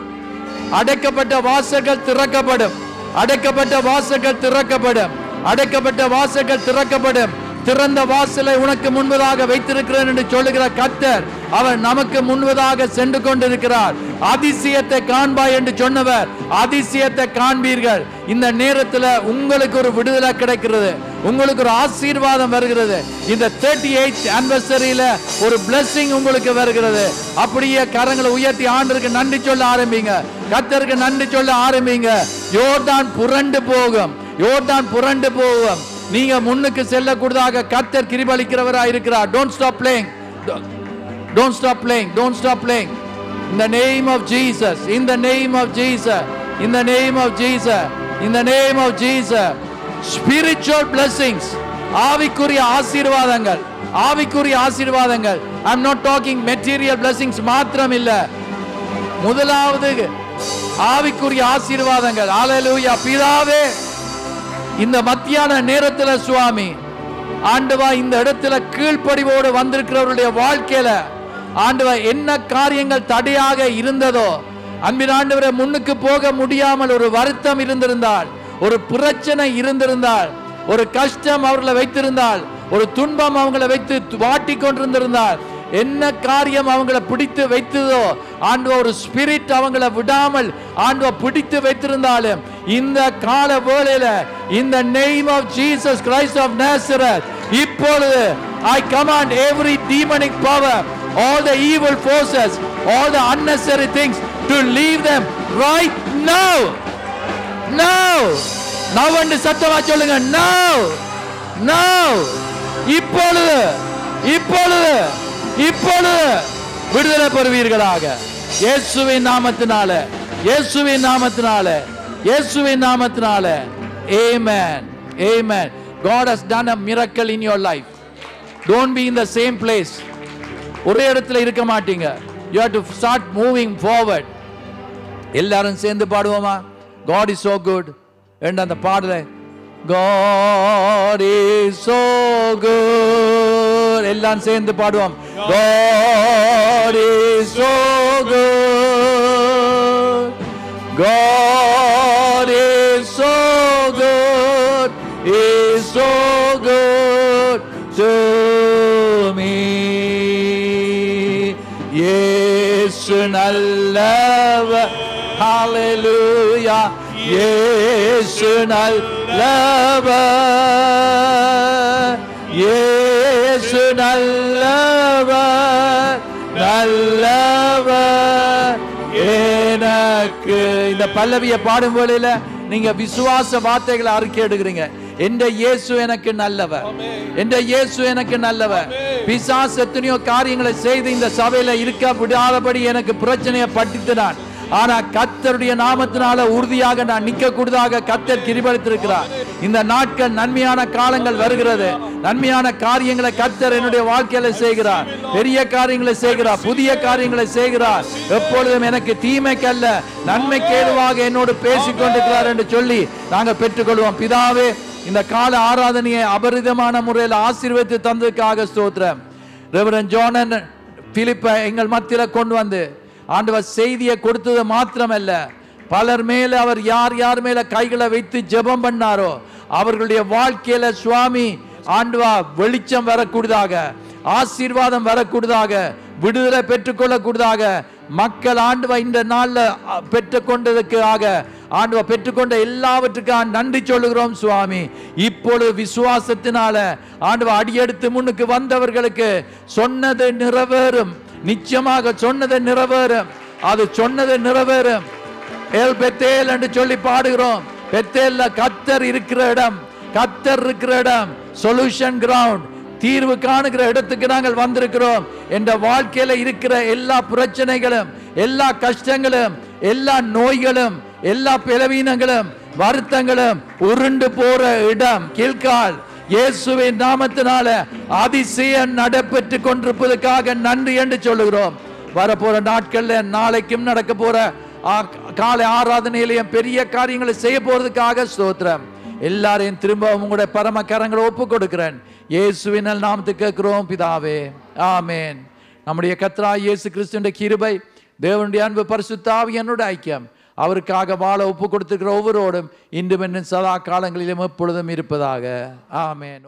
அடைக்கப்பட்ட வாசல்கள் திறக்கப்படும், அடைக்கப்பட்ட வாசல்கள் திறக்கப்படும், அடைக்கப்பட்ட வாசல்கள் திறக்கப்படும். திறந்த வாசலை உனக்கு முன்பதாக வைத்திருக்கிறேன் என்று சொல்லுகிற கர்த்தர் அவர் நமக்கு முன்பதாக சென்று கொண்டிருக்கிறார். அதிசயத்தை காண்பாய் என்று சொன்னவர் அதிசயத்தை காண்பீர்கள். இந்த நேரத்தில் உங்களுக்கு ஒரு விடுதலை கிடைக்கிறது, உங்களுக்கு ஒரு ஆசீர்வாதம் வருகிறது. இந்த 38th anniversary-ல ஒரு blessing உங்களுக்கு வருகிறது. அப்படியே கரங்களை உயர்த்தி ஆண்டவருக்கு நன்றி சொல்ல ஆரம்பிங்க, கர்த்தருக்கு நன்றி சொல்ல ஆரம்பிங்க. யோர்தான் புரண்டு போகும், யோர்தான் புரண்டு போகும். நீங்க முன்னுக்கு செல்லக்கூடியதாக கர்த்தர் கிருபையளிக்கிறவராய் இருக்கிறார். Don't stop playing, don't stop playing, don't stop playing. In the name of Jesus, in the name of Jesus, in the name of Jesus, in the name of Jesus. Spiritual blessings, ஆவிக்குரிய ஆசீர்வாதங்கள், ஆவிக்குரிய ஆசீர்வாதங்கள். I'm not talking material blessings மாத்திரம் இல்ல, முதலாவது ஆவிக்குரிய ஆசீர்வாதங்கள். ஹalleluya. பிதாவே, இந்த மத்தியான நேரத்தில் சுவாமி ஆண்டவா, இந்த இடத்துல கீழ்ப்படிவோடு வந்திருக்கிறவருடைய வாழ்க்கையில ஆண்டவா என்ன காரியங்கள் தடையாக இருந்ததோ, அன்பின் ஆண்டவரை முன்னுக்கு போக முடியாமல் ஒரு வருத்தம் இருந்திருந்தால், ஒரு பிரச்சனை இருந்திருந்தால், ஒரு கஷ்டம் அவர்களை வைத்திருந்தால், ஒரு துன்பம் அவங்களை வைத்து வாட்டி கொண்டிருந்திருந்தால், என்ன காரியம் அவங்களை பிடித்து வைத்ததோ ஆண்டவா, ஒரு ஸ்பிரிட் அவங்களை விடாமல் ஆண்டவா பிடித்து வைத்திருந்தாலும் இந்த கால வேளையில in the name of Jesus Christ of Nazareth, இப்பொழுது I command every demonic power, all the evil forces, all the unnecessary things to leave them right now, now now என்று சத்தமா சொல்லுங்க. now now இப்பொழுது இப்பொழுது இப்பொழுது விடுதலை பெறுவீர்களாக இயேசுவின் நாமத்தினால இயேசுவின் நாமத்தினால இயேசுவின் நாமத்தினால. amen amen. God has done a miracle in your life. Don't be in the same place. ஒரே இடத்துல இருக்க மாட்டீங்க. You have to start moving forward. எல்லாரும் சேர்ந்து பாடுவோமா? God is so good. என்ற அந்த பாடல God is so good. எல்லாம் சேர்ந்து பாடுவோம். God is so good. God is so good. Is so good to me. இயேசு நல்லவர். Hallelujah. இயேசு நல்லவர். இயேசு நல்லவர். நல்லவர் எனக்கு. இந்த பல்லவியை பாடும் வேளையில நீங்க விசுவாச வார்த்தைகளை அறிக்கை எடுக்கிறீங்க. என்ற இயேசு எனக்கு நல்லவர். என்ற இயேசு எனக்கு நல்லவர். பிசாசு எத்தனையோ காரியங்களை செய்து இந்த சபையில இருக்க விடாதபடி எனக்கு பிரச்சனையை பட்டித்தான். ஆனா கர்த்தருடைய நாமத்தினால உறுதியாக நான் நிக்க கூடாதாக கர்த்தர் கிருபைத்திருக்கிறார். இந்த நாட்கள் நன்மையான காலங்கள் வருகிறது. நன்மையான காரியங்களை கர்த்தர் என்னுடைய வாழ்க்கையில செய்கிறார். பெரிய காரியங்களை செய்கிறார். புதிய காரியங்களை செய்கிறார். எப்பொழுதும் எனக்கு தீமைக்கல்ல நன்மைக்கு ஏதுவாக என்னோடு பேசிக் கொண்டிருக்கிறார் என்று சொல்லி நாங்கள் பெற்றுக்கொள்வோம். பிதாவே, இந்த கால ஆராதனையை அபரிதமான முறையில் ஆசீர்வதித்து தந்ததுக்காக ஸ்தோத்திரம். ரெவரண்ட் ஜான் பிலிப்பை எங்கள் மத்தியில கொண்டு வந்து ஆண்டவர் செய்தியை கொடுத்தது மாத்திரமல்ல, பலர் மேல அவர் யார் யார் மேல கைகளை வைத்து ஜெபம் பண்ணாரோ அவர்களுடைய வாழ்க்கையில சுவாமி ஆண்டவா வெளிச்சம் வரக்கூடியதாக, ஆசீர்வாதம் வரக்கூடியதாக, விடுதலை பெற்றுக்கொள்ளக்கூடியதாக மக்கள் ஆண்டவா இந்த நாள்ல பெற்றுக்கொண்டதுக்காக ஆண்டவா பெற்றுக்கொண்ட எல்லாவற்றுக்காக நன்றி சொல்லுகிறோம் சுவாமி. இப்பொழுது விசுவாசத்தினால ஆண்டவா அடியெடுத்து முன்னுக்கு வந்தவர்களுக்கு சொன்னது நிறைவேறும். நிச்சயமாக சொன்னது நிறைவேறும். அது சொன்னது நிறைவேறும். எல் பெத்தேல் என்று சொல்லி பாடுகிறோம். பெத்தேல்ல கர்த்தர் இருக்கிற இடம், கர்த்தர் இருக்கிற இடம், சொல்யூஷன் கிரவுண்ட், தீர்வு காணுகிற இடத்துக்கு நாங்கள் வந்திருக்கிறோம். என்ற வாழ்க்கையில இருக்கிற எல்லா பிரச்சனைகளும், எல்லா கஷ்டங்களும், எல்லா நோய்களும், எல்லா பலவீனங்களும், வருத்தங்களும் உருண்டு போற இடம் கில்கால். இயேசுவின் நாமத்தினால அதிசயம் நடைபெற்று கொண்டிருப்பதற்காக நன்றி என்று சொல்லுகிறோம். வரப்போற நாட்கள்ல நாளைக்கும் நடக்க போற காலை ஆராதனையிலையும் பெரிய காரியங்களை செய்ய போறதுக்காக ஸ்தோத்திரம். எல்லாரையும் திரும்ப உங்களுடைய பரம கரங்களை ஒப்பு கொடுக்கிறேன். இயேசுவின் நாமத்துக்கு கேட்கிறோம் பிதாவே, ஆமேன். நம்முடைய கர்த்தராகிய இயேசு கிறிஸ்துவின் கிருபை, தேவனுடைய அன்பு, பரிசுத்த ஆவியானவருடைய ஐக்கியம், அவருக்காக வாழ ஒப்பு கொடுத்திருக்கிற ஒவ்வொருவரோடும் இன்றும் இன்னும் சதா காலங்களிலும் எப்பொழுதும் இருப்பதாக. ஆமேன்.